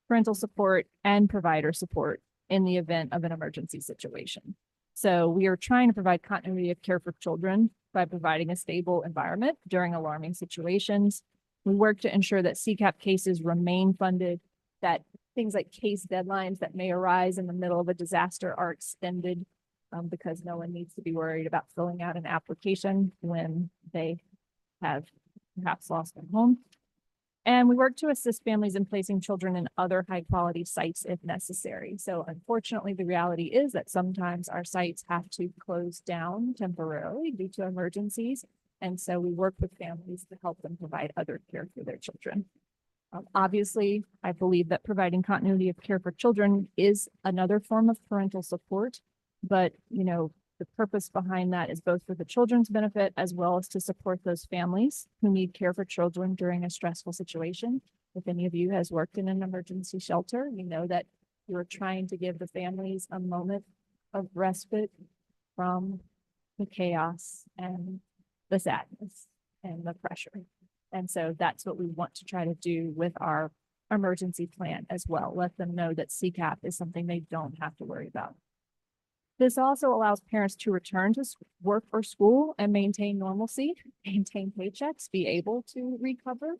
parental support, and provider support in the event of an emergency situation. So we are trying to provide continuity of care for children by providing a stable environment during alarming situations. We work to ensure that CCAP cases remain funded, that things like case deadlines that may arise in the middle of a disaster are extended because no one needs to be worried about filling out an application when they have perhaps lost their home. And we work to assist families in placing children in other high quality sites if necessary. So unfortunately, the reality is that sometimes our sites have to close down temporarily due to emergencies. And so we work with families to help them provide other care for their children. Obviously, I believe that providing continuity of care for children is another form of parental support, but the purpose behind that is both for the children's benefit as well as to support those families who need care for children during a stressful situation. If any of you has worked in an emergency shelter, you know that you're trying to give the families a moment of respite from the chaos and the sadness and the pressure. And so that's what we want to try to do with our emergency plan as well. Let them know that CCAP is something they don't have to worry about. This also allows parents to return to work or school and maintain normalcy, maintain paychecks, be able to recover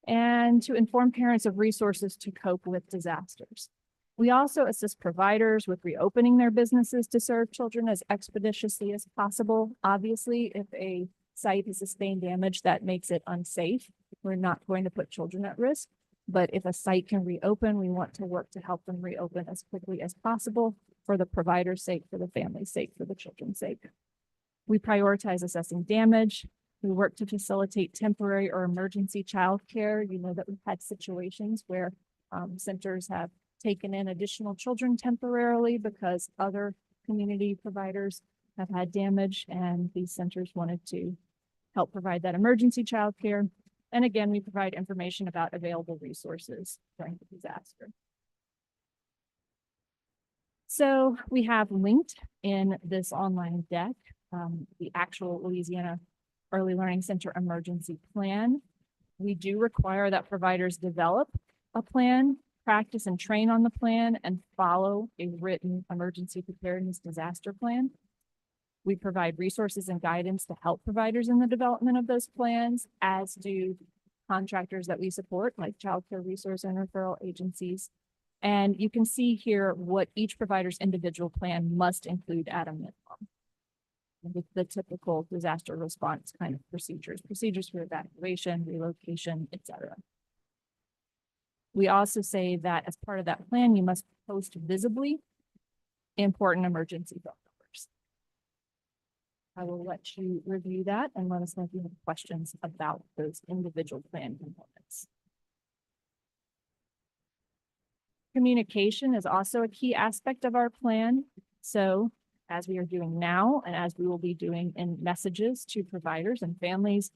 and to inform parents of resources to cope with disasters. We also assist providers with reopening their businesses to serve children as expeditiously as possible. Obviously, if a site has sustained damage that makes it unsafe, we're not going to put children at risk. But if a site can reopen, we want to work to help them reopen as quickly as possible for the provider's sake, for the family's sake, for the children's sake. We prioritize assessing damage. We work to facilitate temporary or emergency childcare. You know that we've had situations where centers have taken in additional children temporarily because other community providers have had damage, and these centers wanted to help provide that emergency childcare. And again, we provide information about available resources during the disaster. So we have linked in this online deck the actual Louisiana Early Learning Center emergency plan. We do require that providers develop a plan, practice and train on the plan, and follow a written emergency preparedness disaster plan. We provide resources and guidance to help providers in the development of those plans, as do contractors that we support, like child care resource and referral agencies. And you can see here what each provider's individual plan must include at a minimum, with the typical disaster response kind of procedures for evacuation, relocation, etc. We also say that as part of that plan, you must post visibly important emergency phone numbers. I will let you review that and let us know if you have questions about those individual plan components. Communication is also a key aspect of our plan. So as we are doing now, and as we will be doing in messages to providers and families,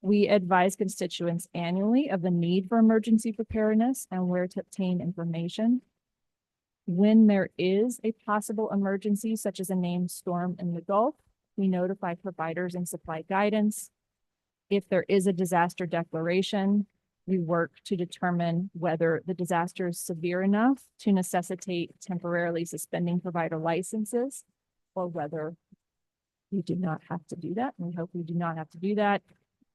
we advise constituents annually of the need for emergency preparedness and where to obtain information. When there is a possible emergency, such as a named storm in the Gulf, we notify providers and supply guidance. If there is a disaster declaration, we work to determine whether the disaster is severe enough to necessitate temporarily suspending provider licenses, or whether we do not have to do that. We hope we do not have to do that.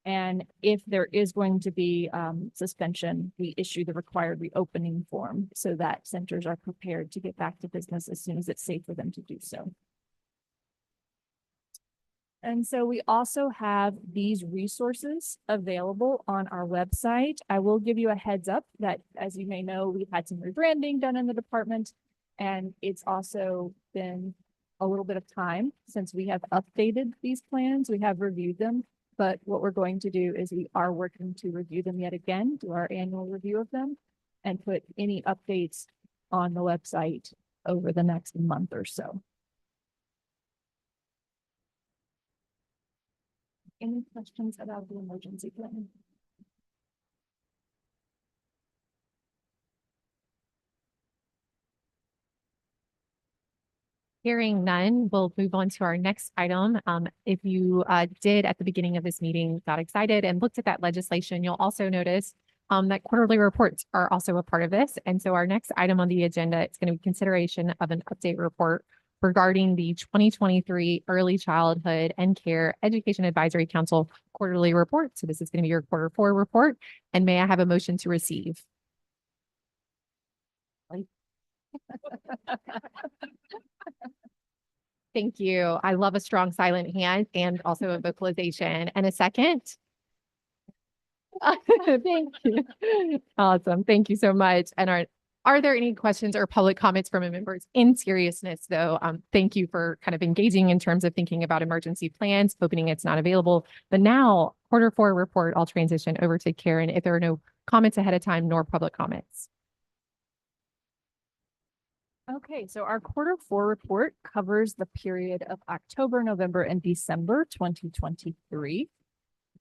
And if there is going to be suspension, we issue the required reopening form so that centers are prepared to get back to business as soon as it's safe for them to do so. And so we also have these resources available on our website. I will give you a heads up that, as you may know, we've had some rebranding done in the department, and it's also been a little bit of time since we have updated these plans. We have reviewed them, but what we're going to do is we are working to review them yet again, do our annual review of them, and put any updates on the website over the next month or so. Any questions about the emergency plan? Hearing none, we'll move on to our next item. If you did at the beginning of this meeting, got excited and looked at that legislation, you'll also notice that quarterly reports are also a part of this. And so our next item on the agenda, it's going to be consideration of an update report regarding the 2023 Early Childhood and Care Education Advisory Council quarterly report. So this is going to be your Q4 report. And may I have a motion to receive? Thank you. I love a strong silent hand and also a vocalization. And a second? Thank you. Awesome. Thank you so much. And are there any questions or public comments from members? In seriousness, though, thank you for kind of engaging in terms of thinking about emergency plans, hoping it's not available. But now, Q4 report, I'll transition over to Karen if there are no comments ahead of time nor public comments. Okay, so our Q4 report covers the period of October, November, and December 2023.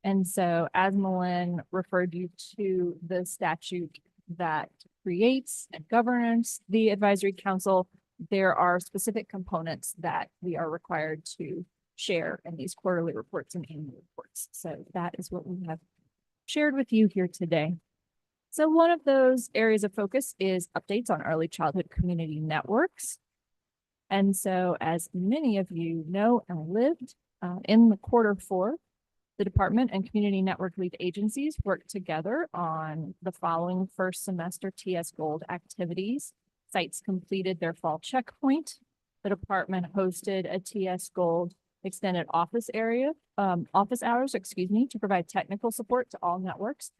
And so as Malin referred you to the statute that creates and governs the advisory council, there are specific components that we are required to share in these quarterly reports and annual reports. So that is what we have shared with you here today. So one of those areas of focus is updates on early childhood community networks. And so as many of you know and lived in the Q4, The department and community network lead agencies worked together on the following first semester TS Gold activities. Sites completed their fall checkpoint. The department hosted a TS Gold extended office hours, to provide technical support to all networks.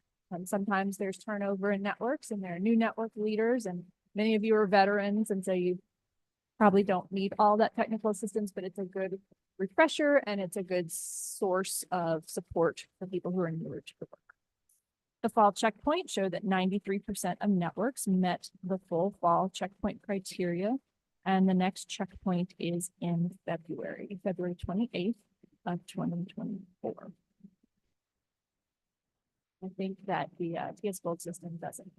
Sometimes there's turnover in networks and there are new network leaders, and many of you are veterans, and so you probably don't need all that technical assistance, but it's a good refresher and it's a good source of support for people who are newer to the work. The fall checkpoint showed that 93% of networks met the full fall checkpoint criteria. And the next checkpoint is in February 28th of 2024. I think that the TS Gold system doesn't.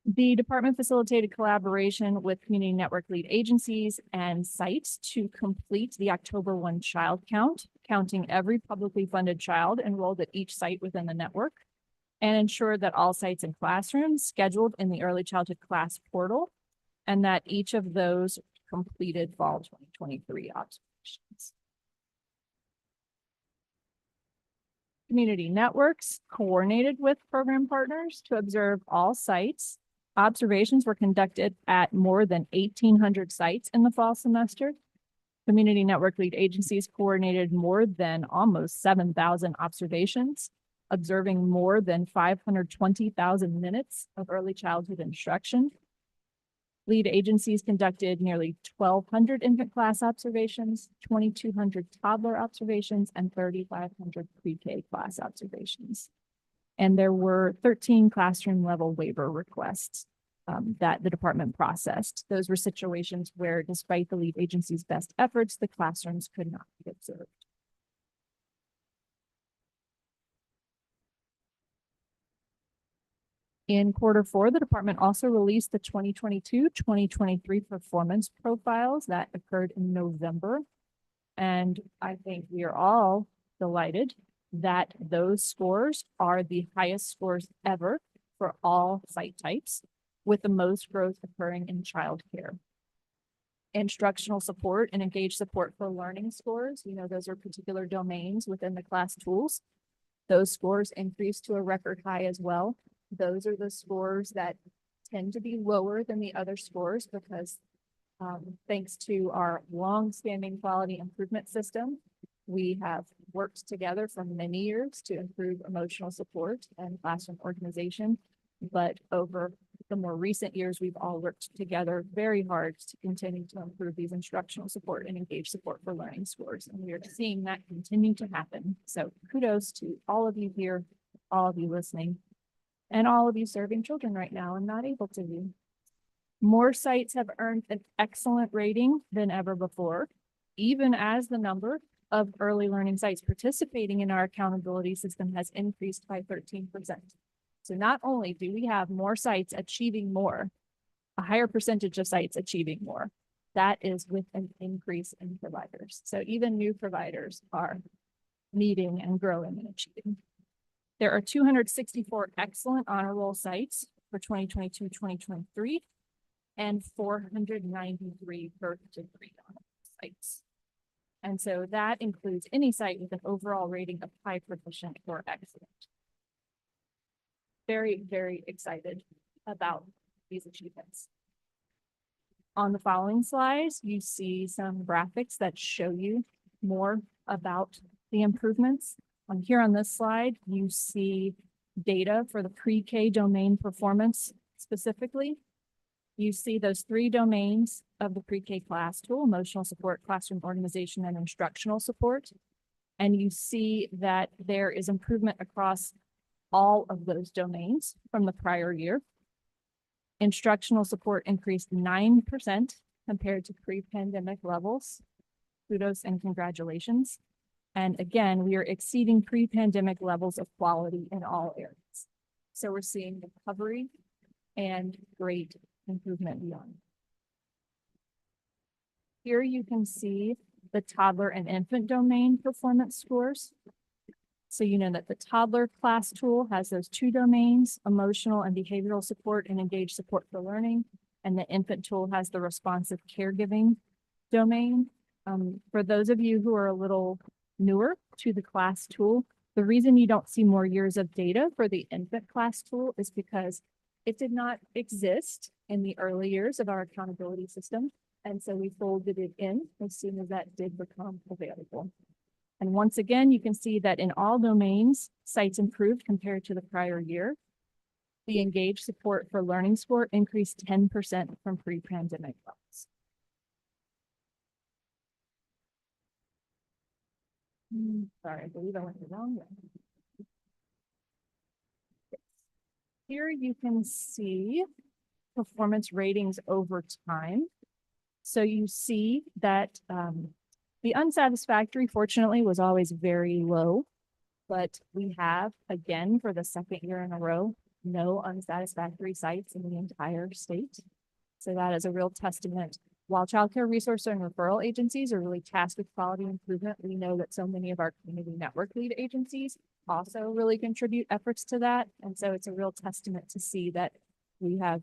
The department facilitated collaboration with community network lead agencies and sites to complete the October 1 child count, counting every publicly funded child enrolled at each site within the network, and ensure that all sites and classrooms scheduled in the early childhood class portal, and that each of those completed fall 2023 observations. Community networks coordinated with program partners to observe all sites. Observations were conducted at more than 1,800 sites in the fall semester. Community network lead agencies coordinated more than almost 7,000 observations, observing more than 520,000 minutes of early childhood instruction. Lead agencies conducted nearly 1,200 infant class observations, 2,200 toddler observations, and 3,500 pre-K class observations. And there were 13 classroom level waiver requests that the department processed. Those were situations where, despite the lead agency's best efforts, the classrooms could not be observed. In Q4, the department also released the 2022-2023 performance profiles that occurred in November. And I think we are all delighted that those scores are the highest scores ever for all site types, with the most growth occurring in childcare. Instructional support and engaged support for learning scores, those are particular domains within the class tools. Those scores increased to a record high as well. Those are the scores that tend to be lower than the other scores because thanks to our long-standing quality improvement system, we have worked together for many years to improve emotional support and classroom organization. But over the more recent years, we've all worked together very hard to continue to improve these instructional support and engaged support for learning scores. And we are seeing that continue to happen. So kudos to all of you here, all of you listening, and all of you serving children right now and not able to be. More sites have earned an excellent rating than ever before, even as the number of early learning sites participating in our accountability system has increased by 13%. So not only do we have more sites achieving more, a higher percentage of sites achieving more, that is with an increase in providers. So even new providers are meeting and growing and achieving. There are 264 excellent honor roll sites for 2022-2023 and 493 birth degree honor sites. And so that includes any site with an overall rating of high proficient or excellent. Very, very excited about these achievements. On the following slides, you see some graphics that show you more about the improvements. Here on this slide, you see data for the pre-K domain performance specifically. You see those 3 domains of the pre-K class tool: emotional support, classroom organization, and instructional support. And you see that there is improvement across all of those domains from the prior year. Instructional support increased 9% compared to pre-pandemic levels. Kudos and congratulations. And again, we are exceeding pre-pandemic levels of quality in all areas. So we're seeing recovery and great improvement beyond. Here you can see the toddler and infant domain performance scores. So you know that the toddler class tool has those 2 domains: emotional and behavioral support and engaged support for learning. And the infant tool has the responsive caregiving domain. For those of you who are a little newer to the class tool, the reason you don't see more years of data for the infant class tool is because it did not exist in the early years of our accountability system. And so we folded it in as soon as that did become available. And once again, you can see that in all domains, sites improved compared to the prior year. The engaged support for learning score increased 10% from pre-pandemic levels. Sorry, I believe I went the wrong way. Here you can see performance ratings over time. So you see that the unsatisfactory, fortunately, was always very low, but we have, again, for the second year in a row, no unsatisfactory sites in the entire state. So that is a real testament. While childcare resource and referral agencies are really tasked with quality improvement, we know that so many of our community network lead agencies also really contribute efforts to that. And so it's a real testament to see that we have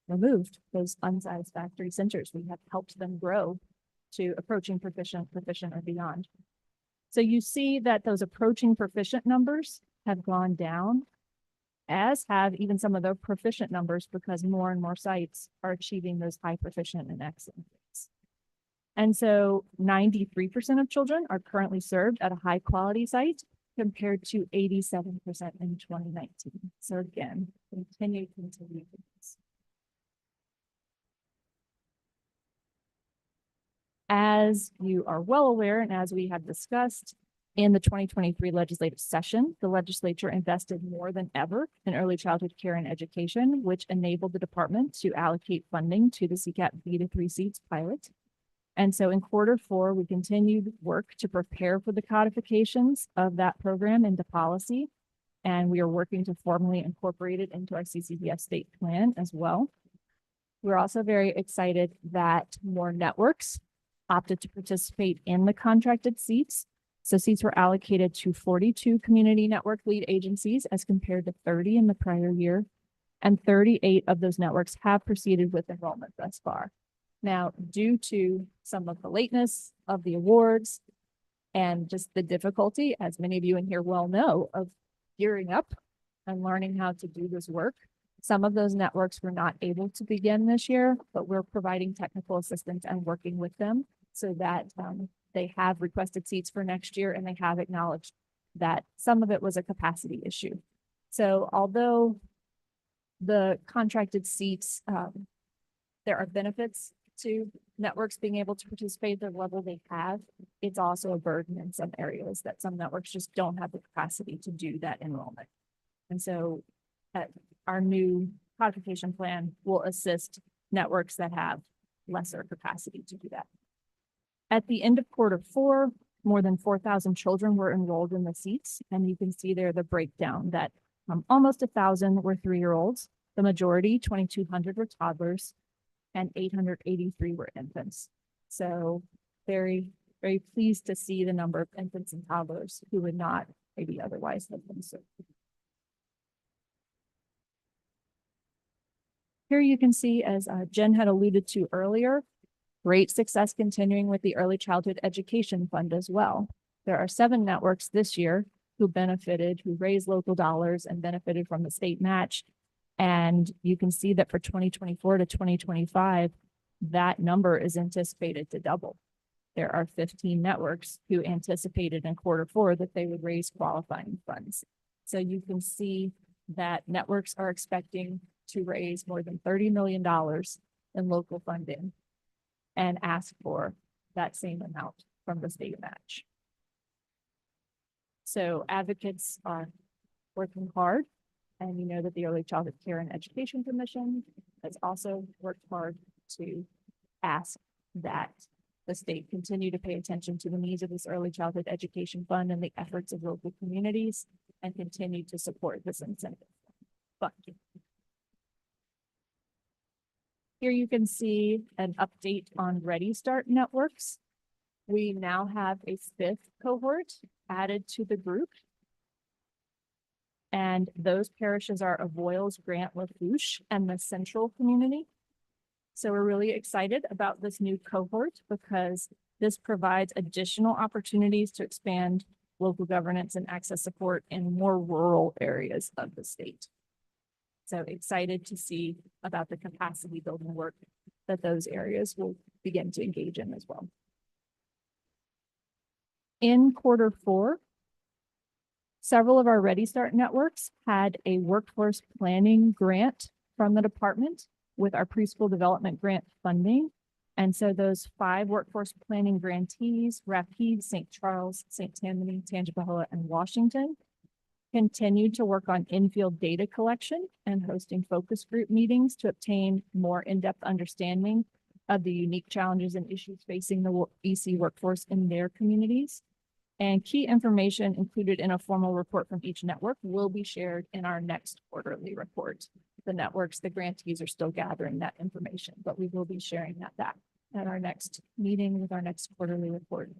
removed those unsatisfactory centers. We have helped them grow to approaching proficient or beyond. So you see that those approaching proficient numbers have gone down, as have even some of the proficient numbers, because more and more sites are achieving those high proficient and excellent rates. And so 93% of children are currently served at a high quality site compared to 87% in 2019. So again, continue. As you are well aware, and as we have discussed in the 2023 legislative session, the legislature invested more than ever in early childhood care and education, which enabled the department to allocate funding to the CCAP B2 seats pilot. And so in Q4, we continued work to prepare for the codifications of that program into policy. And we are working to formally incorporate it into our CCDF state plan as well. We're also very excited that more networks opted to participate in the contracted seats. So seats were allocated to 42 community network lead agencies as compared to 30 in the prior year. And 38 of those networks have proceeded with enrollment thus far. Now, due to some of the lateness of the awards and just the difficulty, as many of you in here well know, of gearing up and learning how to do this work, some of those networks were not able to begin this year, but we're providing technical assistance and working with them so that they have requested seats for next year, and they have acknowledged that some of it was a capacity issue. So although the contracted seats, there are benefits to networks being able to participate at the level they have, it's also a burden in some areas that some networks just don't have the capacity to do that enrollment. And so our new codification plan will assist networks that have lesser capacity to do that. At the end of Q4, more than 4,000 children were enrolled in the seats, and you can see there the breakdown that almost 1,000 were 3-year-olds. The majority, 2,200, were toddlers, and 883 were infants. So very, very pleased to see the number of infants and toddlers who would not maybe otherwise have been served. Here you can see, as Jen had alluded to earlier, great success continuing with the Early Childhood Education Fund as well. There are 7 networks this year who raised local dollars and benefited from the state match. And you can see that for 2024 to 2025, that number is anticipated to double. There are 15 networks who anticipated in Q4 that they would raise qualifying funds. So you can see that networks are expecting to raise more than $30 million in local funding and ask for that same amount from the state match. So advocates are working hard, and you know that the Early Childhood Care and Education Commission has also worked hard to ask that the state continue to pay attention to the needs of this Early Childhood Education Fund and the efforts of local communities, and continue to support this incentive. But here you can see an update on Ready Start networks. We now have a 5th cohort added to the group. And those parishes are Avoyelles, Grant, Lafourche, and the Central community. So we're really excited about this new cohort because this provides additional opportunities to expand local governance and access support in more rural areas of the state. So excited to see about the capacity building work that those areas will begin to engage in as well. In Q4, several of our Ready Start networks had a workforce planning grant from the department with our preschool development grant funding. And so those 5 workforce planning grantees, Rapide, St. Charles, St. Tammany, Tangipahoa, and Washington, continued to work on in-field data collection and hosting focus group meetings to obtain more in-depth understanding of the unique challenges and issues facing the EC workforce in their communities. And key information included in a formal report from each network will be shared in our next quarterly report. The networks, the grantees are still gathering that information, but we will be sharing that back at our next meeting with our next quarterly report.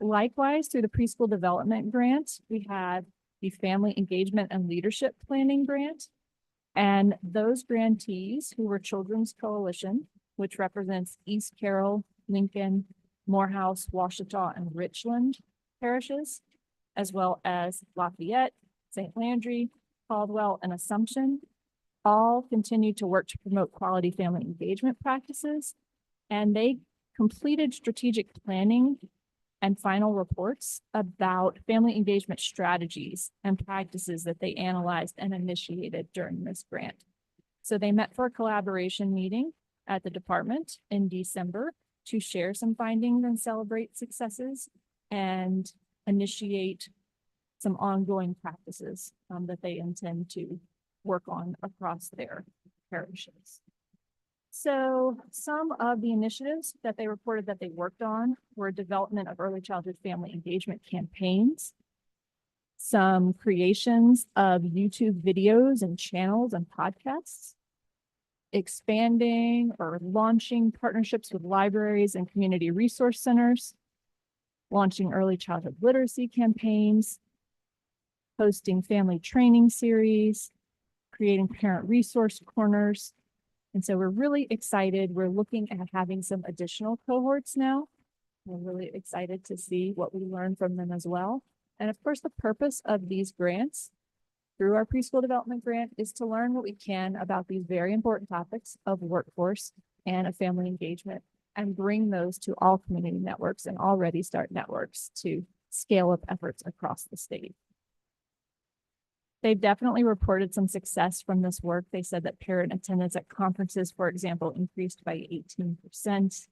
Likewise, through the preschool development grant, we had the family engagement and leadership planning grant. And those grantees who were Children's Coalition, which represents East Carroll, Lincoln, Morehouse, Washita, and Richland parishes, as well as Lafayette, St. Landry, Caldwell, and Assumption, all continue to work to promote quality family engagement practices. And they completed strategic planning and final reports about family engagement strategies and practices that they analyzed and initiated during this grant. So they met for a collaboration meeting at the department in December to share some findings and celebrate successes and initiate some ongoing practices that they intend to work on across their parishes. So some of the initiatives that they reported that they worked on were development of early childhood family engagement campaigns, some creations of YouTube videos and channels and podcasts, expanding or launching partnerships with libraries and community resource centers, launching early childhood literacy campaigns, hosting family training series, creating parent resource corners. And so we're really excited. We're looking at having some additional cohorts now. We're really excited to see what we learn from them as well. And of course, the purpose of these grants through our preschool development grant is to learn what we can about these very important topics of workforce and of family engagement and bring those to all community networks and all Ready Start networks to scale up efforts across the state. They've definitely reported some success from this work. They said that parent attendance at conferences, for example, increased by 18%.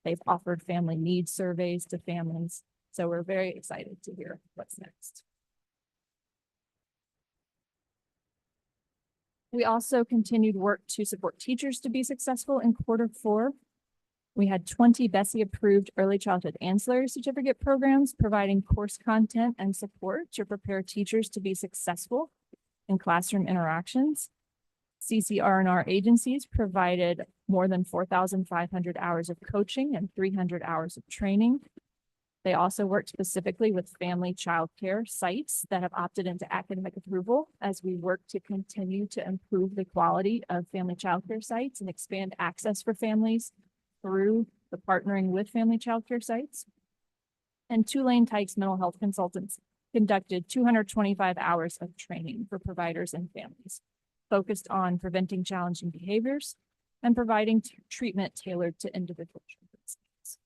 They've offered family needs surveys to families. So we're very excited to hear what's next. We also continued work to support teachers to be successful in Q4. We had 20 BESI-approved early childhood ancillary certificate programs providing course content and support to prepare teachers to be successful in classroom interactions. CCR&R agencies provided more than 4,500 hours of coaching and 300 hours of training. They also worked specifically with family childcare sites that have opted into academic approval as we work to continue to improve the quality of family childcare sites and expand access for families through the partnering with family childcare sites. And Tulane Tykes mental health consultants conducted 225 hours of training for providers and families, focused on preventing challenging behaviors and providing treatment tailored to individual children's needs.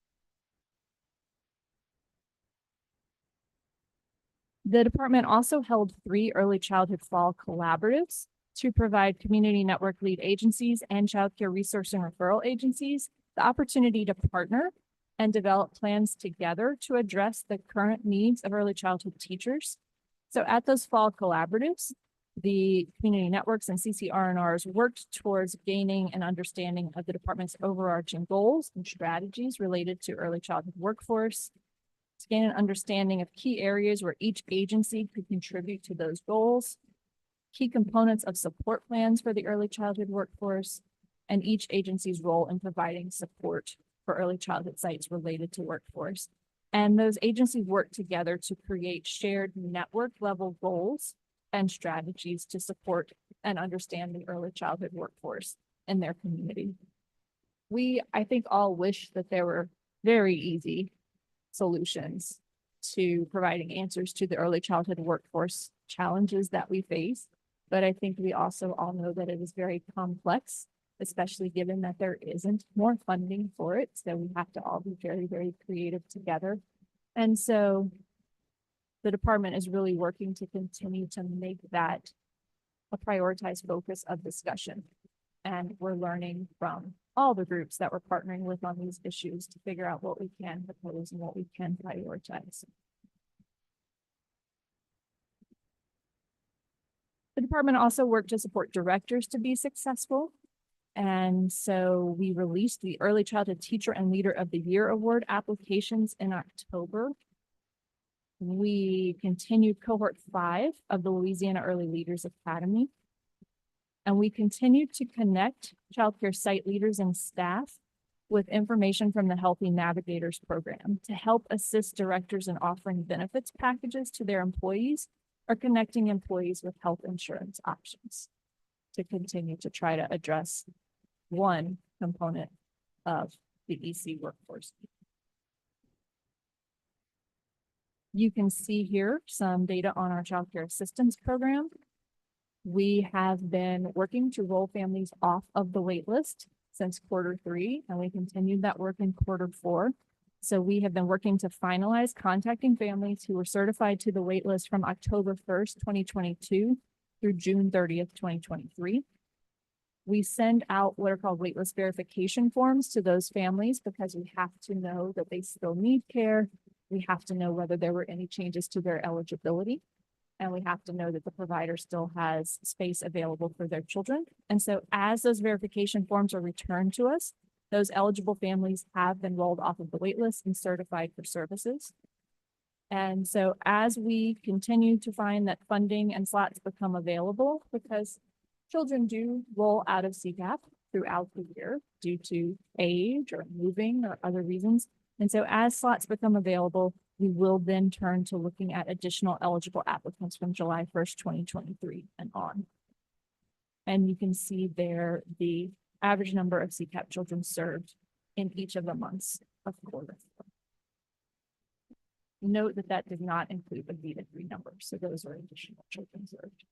The department also held 3 early childhood fall collaboratives to provide community network lead agencies and childcare resource and referral agencies the opportunity to partner and develop plans together to address the current needs of early childhood teachers. So at those fall collaboratives, the community networks and CCR&Rs worked towards gaining an understanding of the department's overarching goals and strategies related to early childhood workforce, to gain an understanding of key areas where each agency could contribute to those goals, key components of support plans for the early childhood workforce, and each agency's role in providing support for early childhood sites related to workforce. And those agencies work together to create shared network level goals and strategies to support and understand the early childhood workforce in their community. We, I think, all wish that there were very easy solutions to providing answers to the early childhood workforce challenges that we face. But I think we also all know that it is very complex, especially given that there isn't more funding for it. So we have to all be very, very creative together. And so the department is really working to continue to make that a prioritized focus of discussion. And we're learning from all the groups that we're partnering with on these issues to figure out what we can propose and what we can prioritize. The department also worked to support directors to be successful. And so we released the Early Childhood Teacher and Leader of the Year Award applications in October. We continued cohort 5 of the Louisiana Early Leaders Academy. And we continued to connect childcare site leaders and staff with information from the Healthy Navigators program to help assist directors in offering benefits packages to their employees or connecting employees with health insurance options to continue to try to address one component of the EC workforce. You can see here some data on our child care assistance program. We have been working to roll families off of the wait list since Q3, and we continued that work in Q4. So we have been working to finalize contacting families who were certified to the wait list from October 1st, 2022 through June 30th, 2023. We send out what are called waitlist verification forms to those families because we have to know that they still need care. We have to know whether there were any changes to their eligibility. And we have to know that the provider still has space available for their children. And so as those verification forms are returned to us, those eligible families have been rolled off of the wait list and certified for services. And so as we continue to find that funding and slots become available, because children do roll out of CCAP throughout the year due to age or moving or other reasons. And so as slots become available, we will then turn to looking at additional eligible applicants from July 1st, 2023 and on. And you can see there the average number of CCAP children served in each of the months of Q4. Note that that did not include the V3 numbers, so those are additional children served.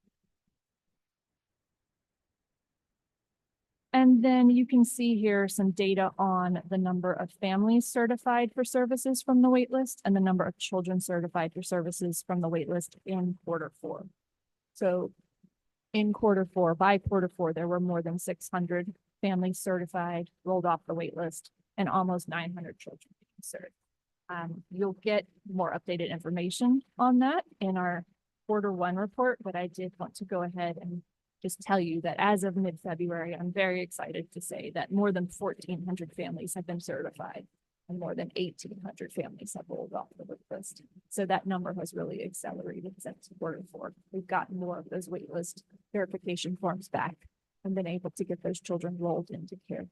And then you can see here some data on the number of families certified for services from the waitlist and the number of children certified for services from the waitlist in Q4. So in Q4, by Q4, there were more than 600 families certified, rolled off the waitlist, and almost 900 children being served. You'll get more updated information on that in our Q1 report, but I did want to go ahead and just tell you that as of mid-February, I'm very excited to say that more than 1,400 families have been certified and more than 1,800 families have rolled off the wait list. So that number has really accelerated since Q4. We've gotten more of those wait list verification forms back and been able to get those children rolled into care.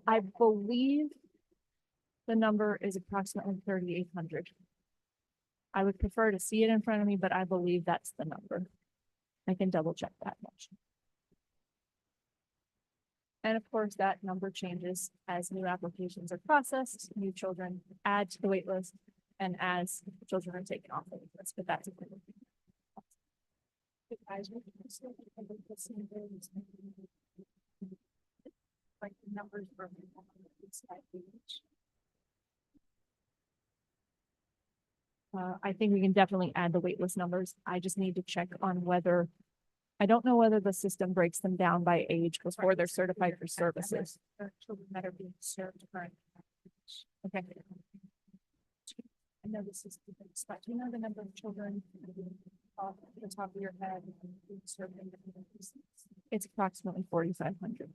I believe the number is approximately 3,800. I would prefer to see it in front of me, but I believe that's the number. I can double check that much. And of course, that number changes as new applications are processed, new children add to the wait list, and as children are taken off the wait list, but that's a good thing. Like the numbers from I think we can definitely add the waitlist numbers. I just need to check on whether, I don't know whether the system breaks them down by age before they're certified for services. Children that are being served currently. Okay. I know this is, but do you know the number of children off the top of your head being served in different places? It's approximately 4,500.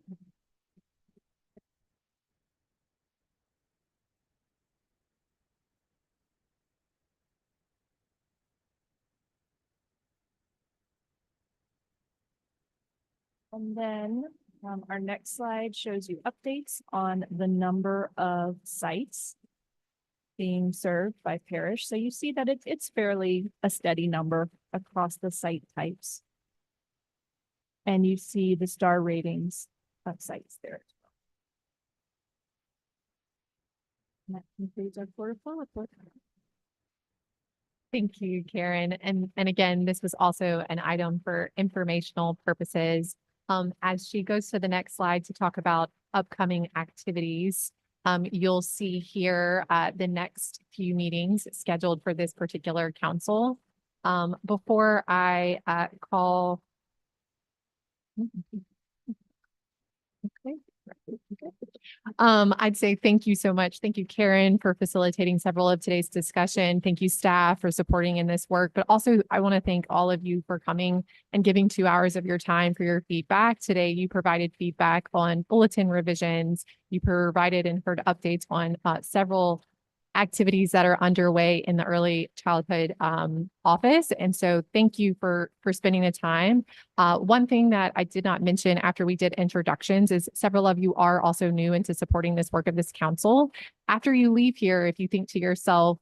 And then our next slide shows you updates on the number of sites being served by parish. So you see that it's fairly a steady number across the site types. And you see the star ratings of sites there. And that concludes our quarter four report. Thank you, Karen. And again, this was also an item for informational purposes. As she goes to the next slide to talk about upcoming activities, you'll see here the next few meetings scheduled for this particular council. Before I call. Okay. I'd say thank you so much. Thank you, Karen, for facilitating several of today's discussion. Thank you, staff, for supporting in this work. But also, I want to thank all of you for coming and giving 2 hours of your time for your feedback. Today, you provided feedback on bulletin revisions. You provided and heard updates on several activities that are underway in the early childhood office. And so thank you for spending the time. One thing that I did not mention after we did introductions is several of you are also new into supporting this work of this council. After you leave here, if you think to yourself,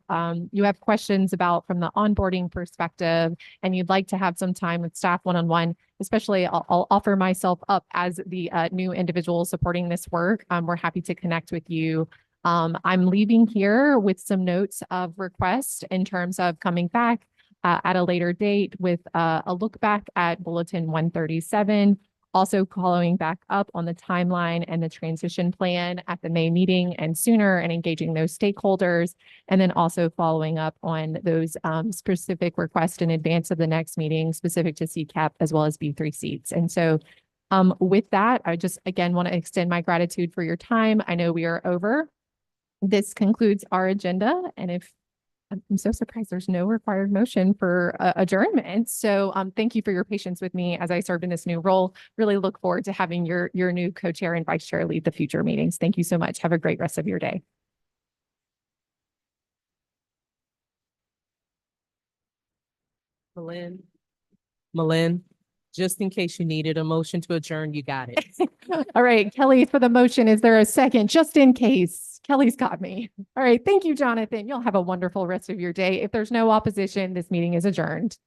you have questions about from the onboarding perspective, and you'd like to have some time with staff one-on-one, especially I'll offer myself up as the new individual supporting this work. We're happy to connect with you. I'm leaving here with some notes of request in terms of coming back at a later date with a look back at Bulletin 137, also following back up on the timeline and the transition plan at the May meeting and sooner, and engaging those stakeholders, and then also following up on those specific requests in advance of the next meeting specific to CCAP as well as B3 seats. And so with that, I just again want to extend my gratitude for your time. I know we are over. This concludes our agenda, and if I'm so surprised there's no required motion for adjournment. So thank you for your patience with me as I served in this new role. Really look forward to having your new co-chair and vice chair lead the future meetings. Thank you so much. Have a great rest of your day. Malin, just in case you needed a motion to adjourn, you got it. All right, Kelly, for the motion, is there a second? Just in case. Kelly's got me. All right. Thank you, Jonathan. You'll have a wonderful rest of your day. If there's no opposition, this meeting is adjourned.